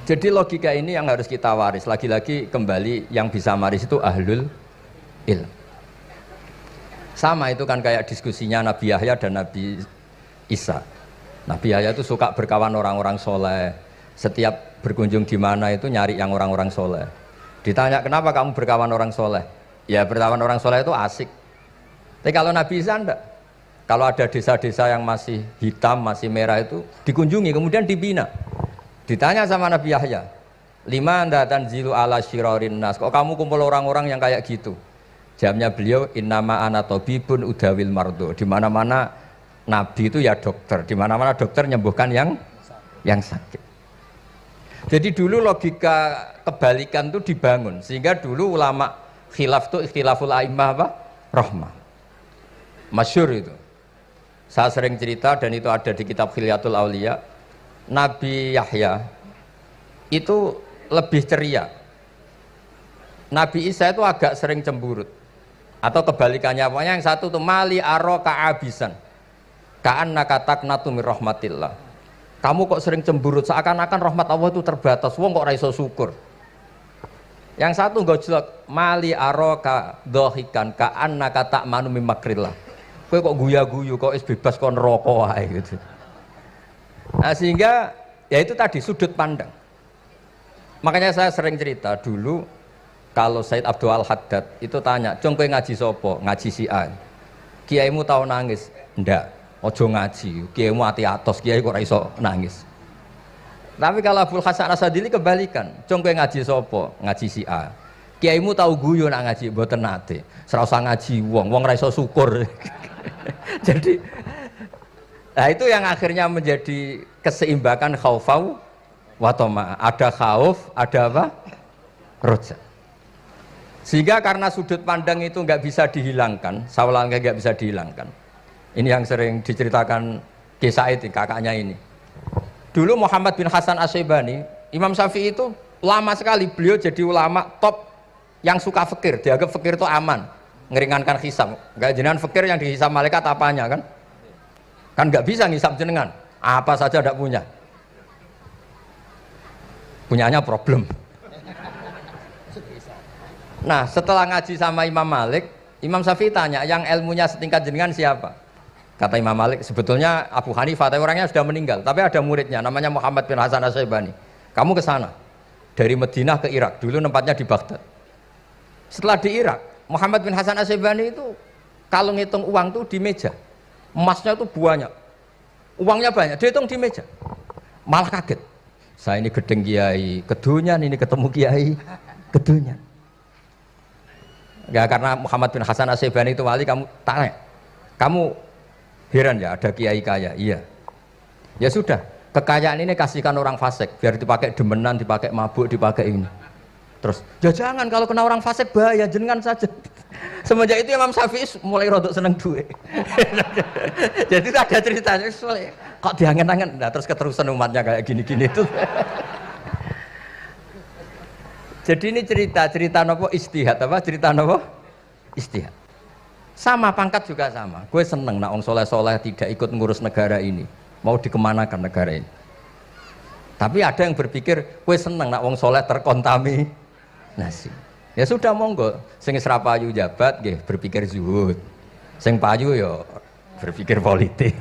Jadi logika ini yang harus kita waris. Lagi-lagi kembali yang bisa waris itu ahlul ilm. Sama itu kan kayak diskusinya Nabi Yahya dan Nabi Isa. Nabi Yahya itu suka berkawan orang-orang soleh. Setiap berkunjung di mana itu nyari yang orang-orang soleh. Ditanya kenapa kamu berkawan orang soleh? Ya berkawan orang soleh itu asik. Tapi kalau Nabi Isa enggak. Kalau ada desa-desa yang masih hitam, masih merah itu dikunjungi kemudian dibina. Ditanya sama Nabi Yahya, lima anda tanzilu ala syirarin nas. Kok kamu kumpul orang-orang yang kayak gitu? Jawabnya beliau, innama ana tabibun udawil mardo. Di mana-mana Nabi itu ya dokter. Di mana-mana dokter nyembuhkan yang sakit. Jadi dulu logika kebalikan itu dibangun sehingga dulu ulama khilaf itu ikhtilaful a'immah apa? Rahmah. Masyhur itu. Saya sering cerita dan itu ada di kitab Khilyatul Auliya. Nabi Yahya itu lebih ceria. Nabi Isa itu agak sering cemburut. Atau kebalikannya, pokoknya yang satu itu mali aro ka'abisan. Ka'annaka taqnatu mir rahmatillah. Kamu kok sering cemburut, seakan-akan rahmat Allah itu terbatas. Wong kok ra iso syukur. Yang satu gojlok, mali aroka dohikan ka'annaka ta'manu mim makrillah. Kowe kok guya-guyu, kok is bebas kon neraka wae gitu. Nah sehingga ya itu tadi sudut pandang. Makanya saya sering cerita dulu kalau Said Abdul Al-Haddad itu tanya, "Cung kowe ngaji sapa?" Ngaji si A. Kiaimu tahu nangis? Ndak. Ojo ngaji, kiaimu ati atos, kiai kok ora iso nangis. Tapi kalau Abdul Hasan Asadili kebalikan, cung kowe ngaji sapa? Ngaji si A. Kiaimu tahu guyu nak ngaji mboten nate. Ora usah ngaji wong ora iso syukur. Jadi nah itu yang akhirnya menjadi keseimbangan khaufau wa tama. Ada khauf, ada apa? Roja. Sehingga karena sudut pandang itu nggak bisa dihilangkan, sawalangnya nggak bisa dihilangkan. Ini yang sering diceritakan Ki Said, kakaknya ini. Dulu Muhammad bin Hasan Asy-Syaibani, Imam Syafi'i itu lama sekali beliau jadi ulama top yang suka fikir. Dianggap fikir itu aman, ngeringankan hisab. Enggak jenengan fikir yang dihisab malaikat apanya kan? Kan nggak bisa ngisab jenengan. Apa saja tidak punya. Punyanya problem. Nah, setelah ngaji sama Imam Malik, Imam Syafi'i tanya, yang ilmunya setingkat jenengan siapa? Kata Imam Malik, sebetulnya Abu Hanifah, tapi orangnya sudah meninggal. Tapi ada muridnya, namanya Muhammad bin Hasan Asy-Syaibani. Kamu ke sana, dari Madinah ke Irak. Dulu tempatnya di Baghdad. Setelah di Irak, Muhammad bin Hasan Asy-Syaibani itu kalau ngitung uang tuh di meja. Emasnya tuh banyak. Uangnya banyak, dia hitung di meja. Malah kaget. Saya ini gedeng kiai, kedunyan ini ketemu kiai, kedunyan. Enggak, karena Muhammad bin Hasan Asy-Syaibani itu wali, kamu tanya. Kamu heran ya ada kiai kaya? Iya. Ya sudah, kekayaan ini kasihkan orang fasik biar dipakai demenan, dipakai mabuk, dipakai ini. Terus, ya jangan, kalau kena orang fasik bahaya, jenengan saja. Semenjak itu Imam Syafi'i mulai rodok seneng duit. Jadi ada ceritanya, kok diangen-angen, nah terus keterusan umatnya kayak gini-gini itu. Jadi ini cerita nopo istihad apa? Cerita nopo istihad. Sama pangkat juga sama. Gue seneng nak orang soleh-soleh tidak ikut ngurus negara ini. Mau dikemanakan negara ini. Tapi ada yang berpikir, gue seneng nak orang soleh terkontaminasi. Ya sudah monggo. Sing serapayu jabat, gue berpikir zuhud. Sing payu yo berpikir politik.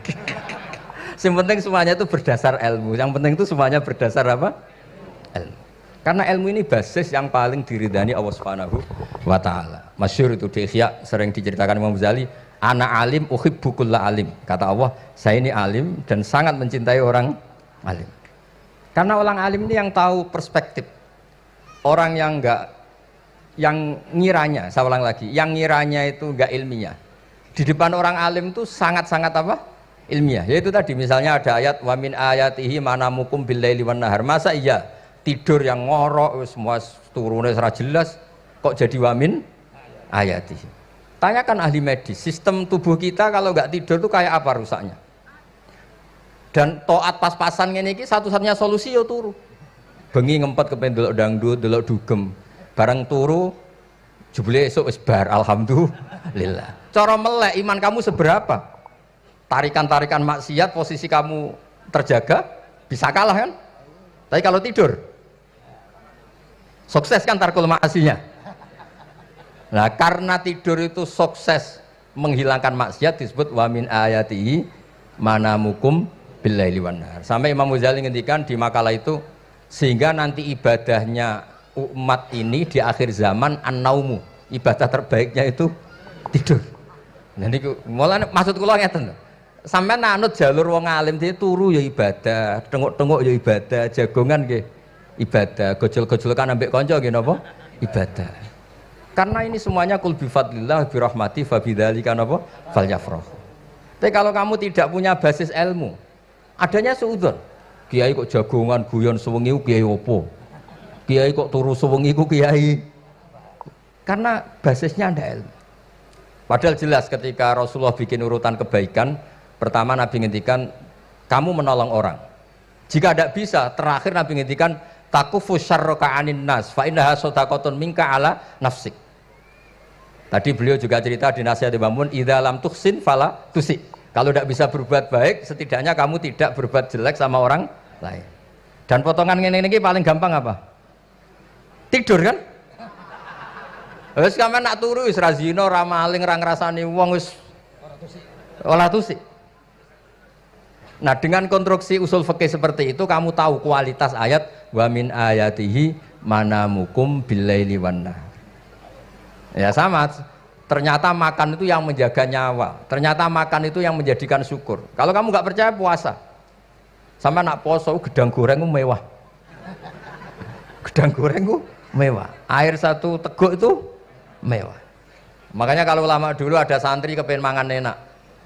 Yang penting semuanya itu berdasar ilmu. Yang penting itu semuanya berdasar apa? Ilmu. Karena ilmu ini basis yang paling diridani Allah Subhanahu wa Ta'ala. Masyhur itu di Ihya sering diceritakan Imam Ghazali, ana alim uhibbu kulla alim. Kata Allah, saya ini alim dan sangat mencintai orang alim. Karena orang alim ini yang tahu perspektif. Orang yang ngiranya, saya ulang lagi, yang ngiranya itu enggak ilmiah. Di depan orang alim itu sangat-sangat apa? Ilmiah. Yaitu tadi misalnya ada ayat wa min ayatihi manamukum billaili wan nahar. Masa iya tidur yang ngorok semua turunnya secara jelas kok jadi wamin ayati. Tanyakan ahli medis, sistem tubuh kita kalau nggak tidur tuh kayak apa rusaknya. Dan toat pas-pasan ini satu-satunya solusi yo turu. bengi ngempet kepen delok dangdut, delok dugem. Barang turu jebule esuk wis bar, alhamdulillah. Cara melek iman kamu seberapa? Tarikan-tarikan maksiat posisi kamu terjaga bisa kalah kan? Tapi kalau tidur sukses kan tarkul maksinya. Nah, karena tidur itu sukses menghilangkan maksiat disebut wa min ayatihi manamukum billaili wan nahar. Sampai Imam Ghazali ngendikan di makalah itu sehingga nanti ibadahnya umat ini di akhir zaman an-naumu, ibadah terbaiknya itu tidur. Nah niku mulane maksud kula ngeten lho. Sampeyan anut jalur wong alim dia turu ya ibadah, tengok-tengok ya ibadah, jagongan nggih ibadah, gojol-gojolkan ambek kanca nggih napa? Ibadah. Karena ini semuanya kul bi fadlillah bi rahmati fa bidzalika napa? Falyafrahu. Tapi kalau kamu tidak punya basis ilmu, adanya suudzon. Kiai kok jagongan guyon sewengi kiai opo? Kiai kok turu sewengi ku kiai. Karena basisnya ada ilmu. Padahal jelas ketika Rasulullah bikin urutan kebaikan, pertama Nabi ngendikan kamu menolong orang. Jika tidak bisa, terakhir Nabi ngendikan takufu syarraka anin nas fa innaha shadaqatun minka ala nafsik. Tadi beliau juga cerita di nasihat Imam Mun, idza lam tuhsin fala tusi. Kalau tidak bisa berbuat baik, setidaknya kamu tidak berbuat jelek sama orang lain. Dan potongan ini paling gampang apa? Tidur kan? Wis sampean nak turu wis ra zina, ra maling, ra ngrasani wong wis ora tusi. Nah, dengan konstruksi usul fikih seperti itu kamu tahu kualitas ayat wa min ayatihi manamukum billaili wan nahar. Ya sama, ternyata makan itu yang menjaga nyawa, ternyata makan itu yang menjadikan syukur. Kalau kamu nggak percaya puasa, sama nak poso gedang goreng itu mewah, gedang goreng itu mewah, air satu teguk itu mewah. Makanya kalau lama dulu ada santri kepengen mangan enak,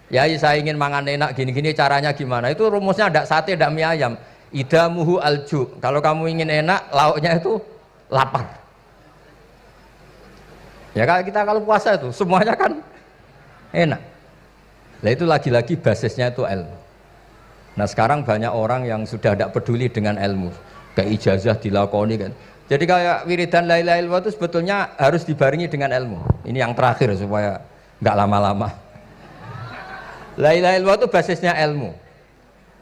ya saya ingin mangan enak gini-gini caranya gimana, itu rumusnya ada sate, ada mie ayam, idamuhu alju. Kalau kamu ingin enak, lauknya itu lapar. Ya kita kalau puasa itu semuanya kan enak. Nah itu lagi-lagi basisnya itu ilmu. Nah sekarang banyak orang yang sudah tidak peduli dengan ilmu, kayak ijazah dilakoni kan. Jadi kayak wiridan la ilaha illallah itu sebetulnya harus dibarengi dengan ilmu. Ini yang terakhir supaya nggak lama-lama. La ilaha illallah itu basisnya ilmu.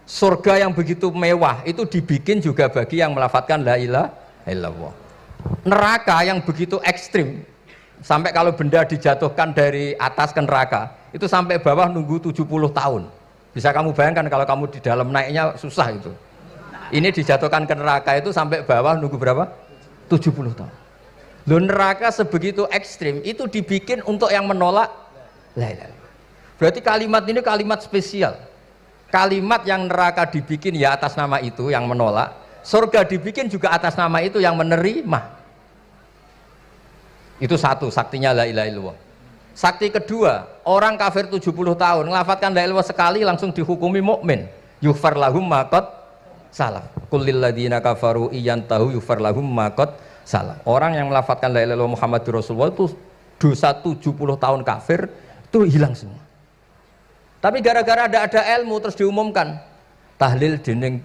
Surga yang begitu mewah itu dibikin juga bagi yang melafadzkan la ilaha illallah. Neraka yang begitu ekstrim, sampai kalau benda dijatuhkan dari atas ke neraka itu sampai bawah nunggu 70 tahun. Bisa kamu bayangkan kalau kamu di dalam naiknya susah itu. Ini dijatuhkan ke neraka itu sampai bawah nunggu berapa? 70 tahun. Loh, neraka sebegitu ekstrim itu dibikin untuk yang menolak la ilaha illallah. Berarti kalimat ini kalimat spesial. Kalimat yang neraka dibikin ya atas nama itu yang menolak, surga dibikin juga atas nama itu yang menerima. Itu satu saktinya la ilaha illallah. Sakti kedua, orang kafir 70 tahun ngelafadzkan la ilaha illallah sekali langsung dihukumi mukmin. Yughfar lahum ma qad salaf. Qul lil ladzina kafaru iyantahu yughfar lahum ma qad salaf. Orang yang melafadzkan la ilaha illallah Muhammadur Rasulullah itu dosa 70 tahun kafir itu hilang semua. Tapi gara-gara ada ilmu terus diumumkan tahlil dening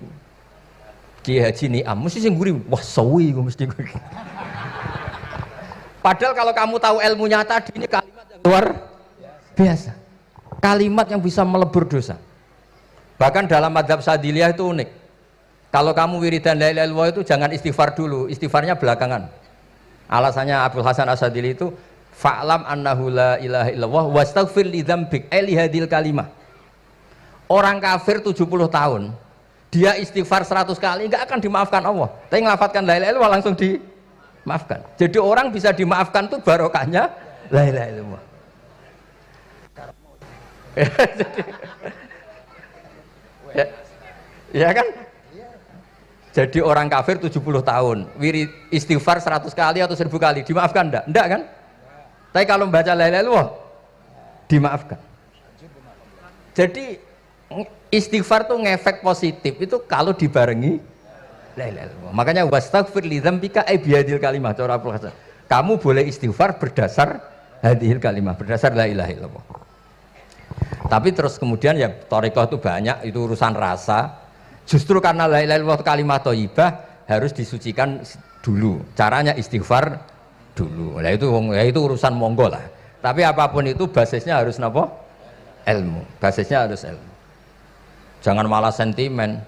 Kiai Haji Niam mesti sing nguri wah sawi mesti. Padahal kalau kamu tahu ilmunya tadi ini kalimat yang luar biasa. Kalimat yang bisa melebur dosa. Bahkan dalam mazhab Sadiliyah itu unik. Kalau kamu wiridan la ilaha illallah itu jangan istighfar dulu, istighfarnya belakangan. Alasannya Abdul Hasan As-Sadili itu fa'lam annahu la ilaha illallah wastaghfir li dzambik li hadil kalimah. Orang kafir 70 tahun, dia istighfar 100 kali enggak akan dimaafkan Allah. Tapi ngelafatkan la ilaha illallah langsung dimaafkan. Jadi orang bisa dimaafkan tuh barokahnya la ilaha illallah. Ya kan? Jadi orang kafir 70 tahun, wirid istighfar 100 kali atau 1000 kali, dimaafkan enggak? Enggak kan? Tapi kalau membaca la ilaha illallah dimaafkan. Jadi istighfar tuh ngefek positif itu kalau dibarengi la ilaha illallah. Makanya wastaghfir li dzambika ay bihadil kalimah cara Abdul Hasan. Kamu boleh istighfar berdasar hadhil kalimah, berdasar la ilaha illallah. Tapi terus kemudian ya thariqah itu banyak, itu urusan rasa. Justru karena la ilaha illallah kalimat thayyibah, harus disucikan dulu. Caranya istighfar dulu. Nah itu urusan monggo lah. Tapi apapun itu basisnya harus napa? Ilmu. Basisnya harus ilmu. Jangan malah sentimen.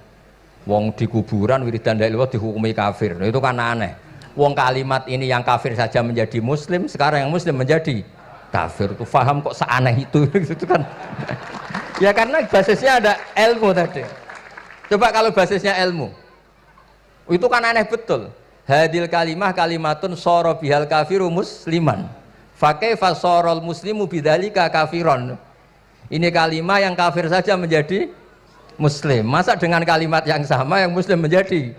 Wong di kuburan wiridan la ilaha dihukumi kafir. Nah, itu kan aneh. Wong kalimat ini yang kafir saja menjadi muslim, sekarang yang muslim menjadi kafir. Itu paham kok seaneh itu gitu kan. Ya karena basisnya ada ilmu tadi. Coba kalau basisnya ilmu. Itu kan aneh betul. Hadil kalimah kalimatun soro bihal kafiru musliman. Fakaifa sorol muslimu bidzalika kafiron. Ini kalimat yang kafir saja menjadi muslim. Masa dengan kalimat yang sama yang muslim menjadi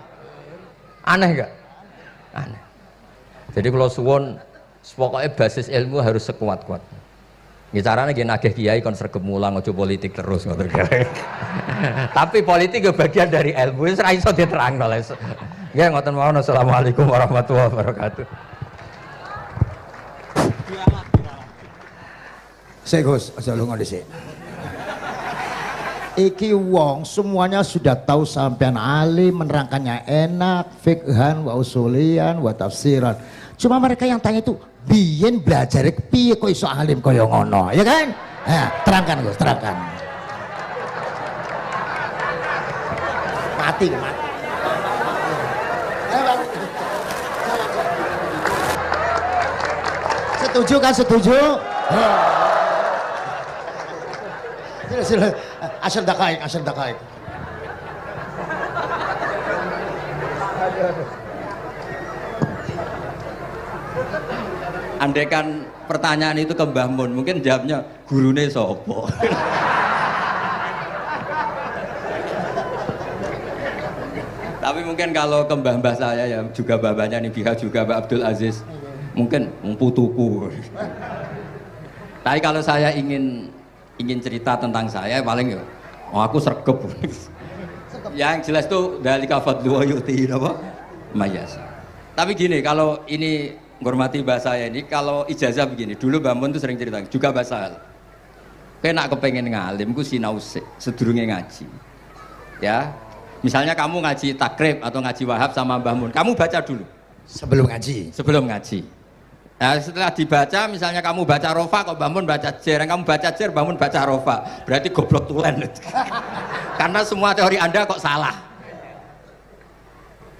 aneh enggak? Aneh. Jadi kalau suwon pokoknya basis ilmu harus sekuat-kuat. Ini caranya gini nagih kiai kon sregep mulang ojo politik terus ngoten. Tapi politik itu bagian dari ilmu, wis ra iso diterangno. Nggih ngoten mawon. Assalamualaikum warahmatullahi wabarakatuh. Sik Gus, aja lunga dhisik. Iki wong semuanya sudah tahu sampean alim, menerangkannya enak, fikhan wa usulian wa tafsiran. Cuma mereka yang tanya itu biyen belajar piye kok iso alim kaya ngono, ya kan? Nah, terangkan Gus, terangkan. Mati. Setuju kan? Setuju? Sila. Asal dakaik. Andaikan pertanyaan itu ke Mbah Mun, mungkin jawabnya gurune sopo. Tapi mungkin kalau ke mbah-mbah saya ya juga babanya nih Biha juga Mbak Abdul Aziz, mungkin putuku. Tapi kalau saya ingin cerita tentang saya paling ya, aku sregep. Yang jelas tuh dalika fadlu wa yu'ti apa? Mayas. Tapi gini, kalau ini menghormati bahasa saya ini, kalau ijazah begini, dulu Mbak Mun tuh sering cerita, juga bahasa hal. Kena kepengen ngalim, ku sinau sedurunge ngaji. Ya, misalnya kamu ngaji takrib atau ngaji wahab sama Mbah Mun, kamu baca dulu. Sebelum ngaji. Nah, setelah dibaca, misalnya kamu baca rofa, kok Mbah Mun baca jer, kamu baca jer, Mbah Mun baca rofa, berarti goblok tulen. Karena semua teori Anda kok salah.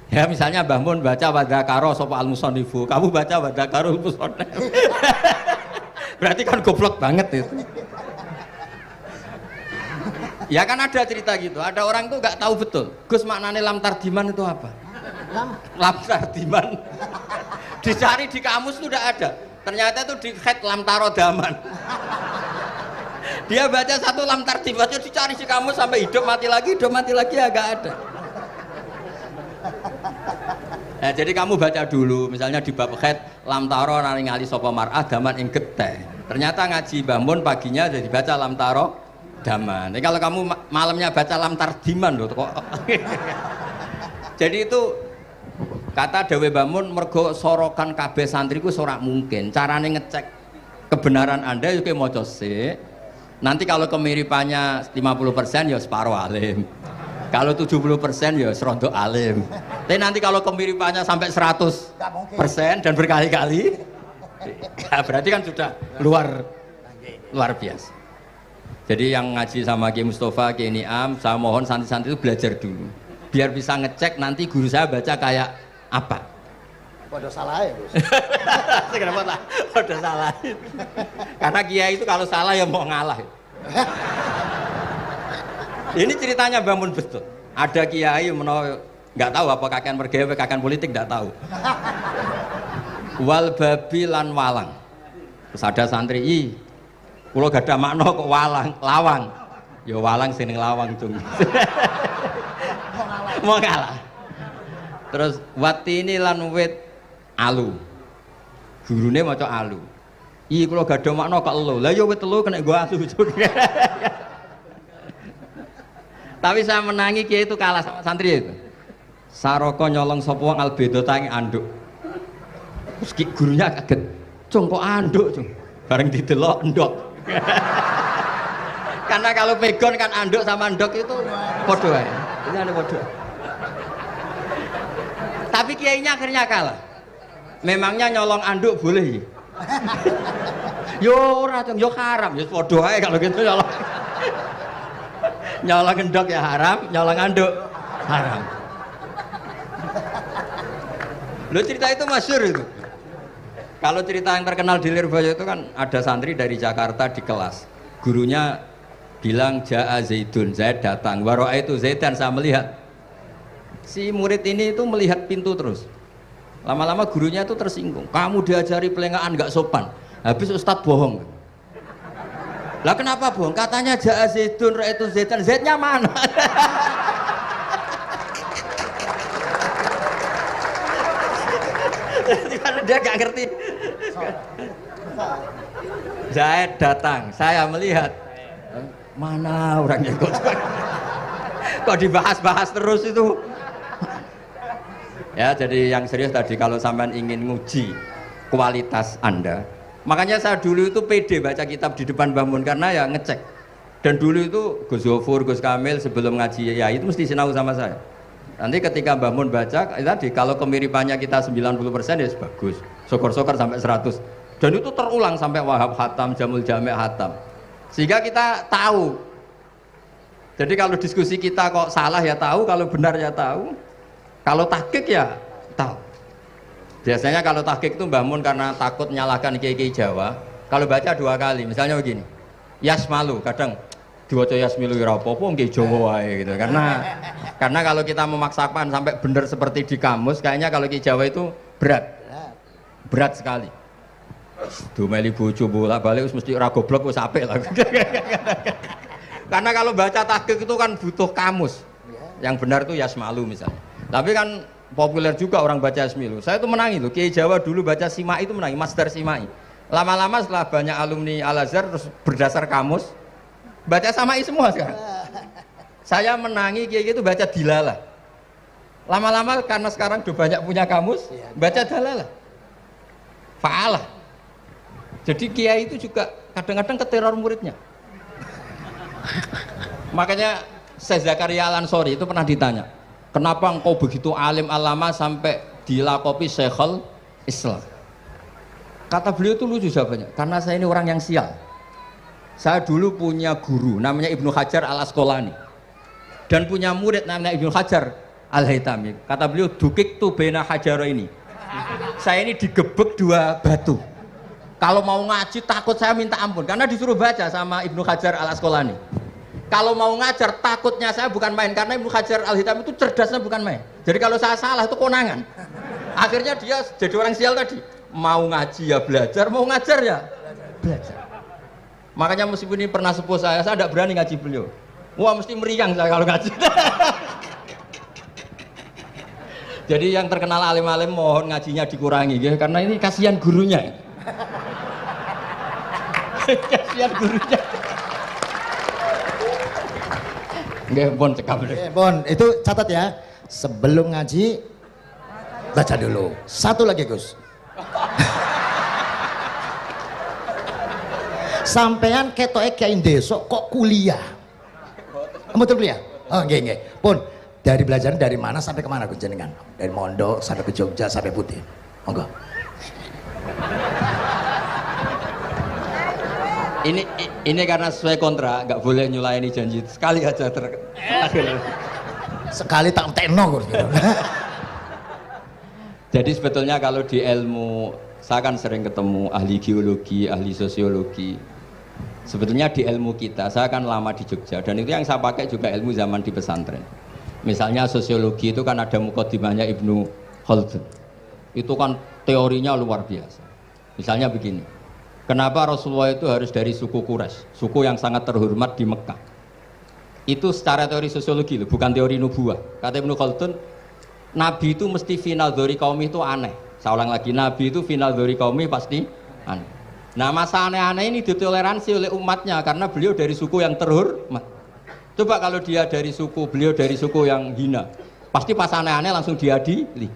Ya misalnya Mbah Mun baca wadakaro sopa al-musonifu, kamu baca wadakaro musonif. Berarti kan goblok banget itu. Ya kan ada cerita gitu, ada orang tuh gak tahu betul Gus maknanya lam tardiman itu apa. Lam tardiman dicari di kamus itu udah ada, ternyata itu di head lam tarodaman. Dia baca satu lam tardiman itu dicari di kamus sampai hidup mati lagi ya gak ada. Nah, jadi kamu baca dulu, misalnya di bab head lam taro nari ngali sopo mar'ah daman ing geteh. Ternyata ngaji Mbah Mun paginya jadi baca lam taro daman. Jadi kalau kamu malamnya baca lam tardiman loh kok. Jadi itu kata Dewi Mbah Mun mergo sorokan kabeh santriku sorak mungkin. Carane ngecek kebenaran Anda yuk maca sik. Nanti kalau kemiripannya 50% ya separuh alim. Kalau 70% ya serondo alim. Tapi nanti kalau kemiripannya sampai 100% dan berkali-kali, ya berarti kan sudah luar biasa. Jadi yang ngaji sama Ki Mustafa, Ki Niam, saya mohon santri-santri itu belajar dulu. Biar bisa ngecek nanti guru saya baca kayak apa. Waduh salah ya Gus. Kenapa lah? Waduh salah. Karena kiai itu kalau salah ya mau ngalah. Ini ceritanya bangun betul. Ada kiai nggak tahu apa kakean mergawe kakean politik nggak tahu. Wal babi lan walang. Terus ada santri, kulo gak ada makna kok lawang. Ya walang sing lawang cung. Mau ngalah. Terus watini lan wit alu. Gurune maca alu. Kulo gak ada makna kok elo. Lah ya wit telu kena gua alu. Tapi saya menangi kiai itu kalah sama santri itu. Saroko nyolong sapa wong albedo tangi anduk. Terus gurunya kaget. Cung kok anduk, cung. Bareng didelok endok. Karena kalau pegon kan anduk sama endok itu padha wae. Ini ada padha. kiainya akhirnya kalah. Memangnya nyolong anduk boleh? Yo ora dong, yo haram, yo padha ae kalau gitu nyolong. Nyolong endok ya haram, nyolong anduk haram. Lo cerita itu masyhur itu. Kalau cerita yang terkenal di Lirboyo itu kan ada santri dari Jakarta di kelas. Gurunya bilang Ja'a Zaidun, Zaid datang. Waro'a itu Zaidan, saya melihat. Si murid ini itu melihat pintu terus. Lama-lama gurunya itu tersinggung. Kamu diajari pelengahan nggak sopan. Habis Ustadz bohong. Lah kenapa bohong? Katanya Ja'a Zaidun, Ra itu Zaidan. Zaidnya mana? Karena dia nggak ngerti. Zaid datang, saya melihat. Mana orangnya kok? Kok dibahas-bahas terus itu? Ya, jadi yang serius tadi kalau sampean ingin nguji kualitas Anda, makanya saya dulu itu pede baca kitab di depan Mbah Mun karena ya ngecek. Dan dulu itu Gus Zofur, Gus Kamil sebelum ngaji ya itu mesti sinau sama saya. Nanti ketika Mbah Mun baca tadi kalau kemiripannya kita 90% ya bagus. Syukur-syukur sampai 100. Dan itu terulang sampai Wahab Hatam, Jamul Jami' Hatam. Sehingga kita tahu. Jadi kalau diskusi kita kok salah ya tahu, kalau benar ya tahu. Kalau tahqiq ya tahu. Biasanya kalau tahqiq itu Mbah Mun karena takut menyalahkan kiai-kiai Jawa, kalau baca 2 kali, misalnya begini. Yasmalu, kadang diwaca Yasmilu ya apa-apa nggih Jawa wae gitu. Karena kalau kita memaksakan sampai benar seperti di kamus, kayaknya kalau kiai Jawa itu berat. Berat sekali. Domeli bojo bolak-balik mesti ora goblok wis apik lah. Karena kalau baca tahqiq itu kan butuh kamus. Yang benar itu Yasmalu misalnya. Tapi kan populer juga orang baca Yasmilu. Saya itu menangi loh, Kiai Jawa dulu baca Simai itu menangi, Masdar Simai. Lama-lama setelah banyak alumni Al-Azhar terus berdasar kamus baca Samai semua sekarang. Saya menangi Kiai itu baca Dilalah. Lama-lama karena sekarang udah banyak punya kamus, baca Dalalah. Fa'alah. Jadi Kiai itu juga kadang-kadang keteror muridnya. Makanya Syekh Zakaria Al-Ansori itu pernah ditanya, kenapa engkau begitu alim alama sampai dilakopi Syekhul Islam? Kata beliau itu lucu jawabannya, karena saya ini orang yang sial. Saya dulu punya guru namanya Ibnu Hajar Al-Asqalani dan punya murid namanya Ibnu Hajar Al-Haytami. Kata beliau, dukik tu bena hajaro ini. Saya ini digebek 2 batu. Kalau mau ngaji takut saya minta ampun karena disuruh baca sama Ibnu Hajar Al-Asqalani. Kalau mau ngajar takutnya saya bukan main karena Ibnu Hajar Al-Haytami itu cerdasnya bukan main. Jadi kalau saya salah itu konangan. Akhirnya dia jadi orang sial tadi. Mau ngaji ya belajar, mau ngajar ya belajar. Makanya meskipun ini pernah sepuh saya tidak berani ngaji beliau. Wah mesti meriang saya kalau ngaji. Jadi yang terkenal alim-alim mohon ngajinya dikurangi ya, karena ini kasihan gurunya. Kasihan gurunya. Nggih, pun cekap. Pun, itu catat ya. Sebelum ngaji baca dulu. Satu lagi, Gus. Sampean ketoke kiai desa kok kuliah. Betul kuliah? Oh, nggih, nggih. Pun, dari belajar dari mana sampai kemana Gus jenengan? Dari Mondok sampai ke Jogja sampai Putih. Monggo. Ini karena sesuai kontrak, nggak boleh nyulayani janji sekali aja Sekali tak tekno gitu. Jadi sebetulnya kalau di ilmu, saya kan sering ketemu ahli geologi, ahli sosiologi. Sebetulnya di ilmu kita, saya kan lama di Jogja dan itu yang saya pakai juga ilmu zaman di pesantren. Misalnya sosiologi itu kan ada mukadimahnya Ibnu Khaldun. Itu kan teorinya luar biasa. Misalnya begini, kenapa Rasulullah itu harus dari suku Quraisy, suku yang sangat terhormat di Mekah? Itu secara teori sosiologi loh, bukan teori nubuah. Kata Ibnu Khaldun, Nabi itu mesti final dzori kaumi itu aneh. Saya ulang lagi, Nabi itu final dzori kaumi pasti aneh. Nah masa aneh-aneh ini ditoleransi oleh umatnya karena beliau dari suku yang terhormat. Coba kalau dia dari suku, beliau dari suku yang hina, pasti pas aneh-aneh langsung diadili.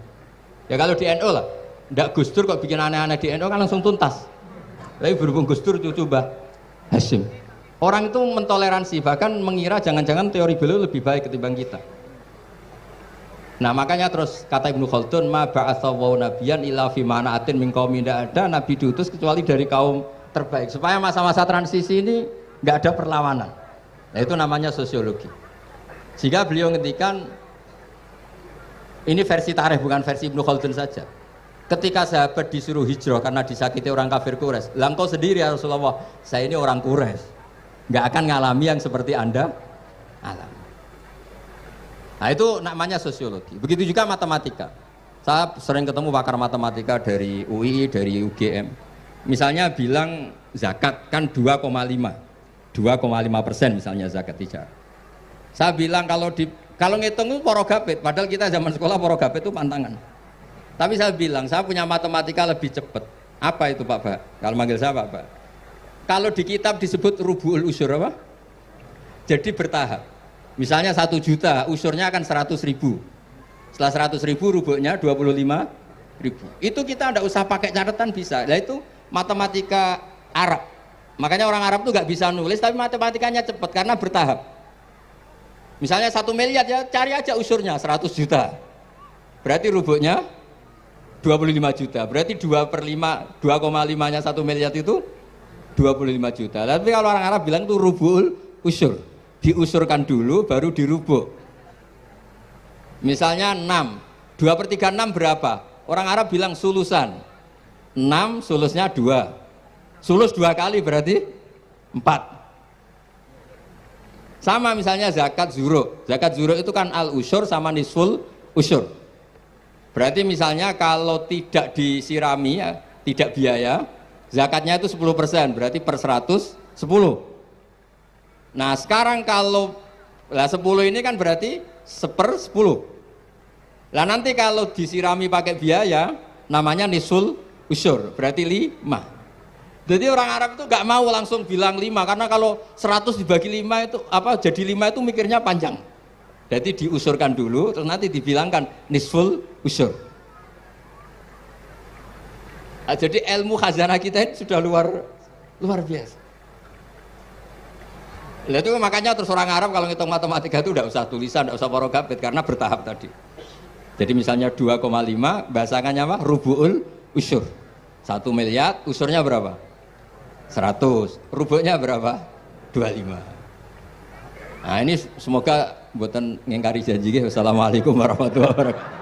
Ya kalau di NU lah, ndak Gus Dur kok bikin aneh-aneh di NU kan langsung tuntas. Tapi berhubung Gus Dur cucu Mbah Hasyim, orang itu mentoleransi, bahkan mengira jangan-jangan teori beliau lebih baik ketimbang kita. Nah makanya terus kata Ibnu Khaldun, ma ba'atsawu nabiyan illa fi mana'atin min qaumin, tidak ada nabi diutus kecuali dari kaum terbaik, supaya masa-masa transisi ini nggak ada perlawanan. Nah, itu namanya sosiologi. Jika beliau ngendikan, ini versi tarikh bukan versi Ibnu Khaldun saja. Ketika sahabat disuruh hijrah karena disakiti orang kafir Quraisy, lah engkau sendiri ya Rasulullah, saya ini orang Quraisy, nggak akan ngalami yang seperti Anda alami. Nah itu namanya sosiologi. Begitu juga matematika. Saya sering ketemu pakar matematika dari UI, dari UGM. Misalnya bilang zakat kan 2,5% misalnya zakat tijar. Saya bilang kalau ngitung itu porogabit, padahal kita zaman sekolah porogabit itu pantangan. Tapi saya bilang saya punya matematika lebih cepat. Apa itu Pak Ba? Kalau manggil saya Pak Ba. Kalau di kitab disebut rubu'ul usyur apa? Jadi bertahap. Misalnya 1 juta, usurnya akan 100.000. Setelah 100.000 rubuknya 25.000. Itu kita tidak usah pakai catatan bisa. Nah itu matematika Arab. Makanya orang Arab tuh nggak bisa nulis, tapi matematikanya cepat karena bertahap. Misalnya 1 miliar ya cari aja usurnya 100 juta. Berarti rubuknya 25 juta. Berarti 2/5, 2,5-nya 1 miliar itu 25 juta. Tapi kalau orang Arab bilang itu rubul usur. Diusurkan dulu baru dirubuk. Misalnya 6, 2/3 6 berapa? Orang Arab bilang sulusan. 6 sulusnya 2. Sulus 2 kali berarti 4. Sama misalnya zakat zuruk. Zakat zuruk itu kan al usyur sama nisful usyur. Berarti misalnya kalau tidak disirami ya, tidak biaya, zakatnya itu 10%, berarti per 100 10. Nah sekarang kalau 10 ini kan berarti 1/10. Lah nanti kalau disirami pakai biaya namanya nisul usyur, berarti 5. Jadi orang Arab itu gak mau langsung bilang 5, karena kalau 100 dibagi 5 itu jadi 5 itu mikirnya panjang. Jadi diusurkan dulu terus nanti dibilangkan nisful usyur. Nah, jadi ilmu khazanah kita ini sudah luar biasa. Nah, itu makanya terus orang Arab kalau ngitung matematika itu tidak usah tulisan, tidak usah porogabit karena bertahap tadi. Jadi misalnya 2,5 bahasannya apa? Rubu'ul usyur. 1 miliar usurnya berapa? 100. Rubuknya berapa? 25. Nah ini semoga buatan ngingkari janji. Wassalamualaikum warahmatullahi wabarakatuh.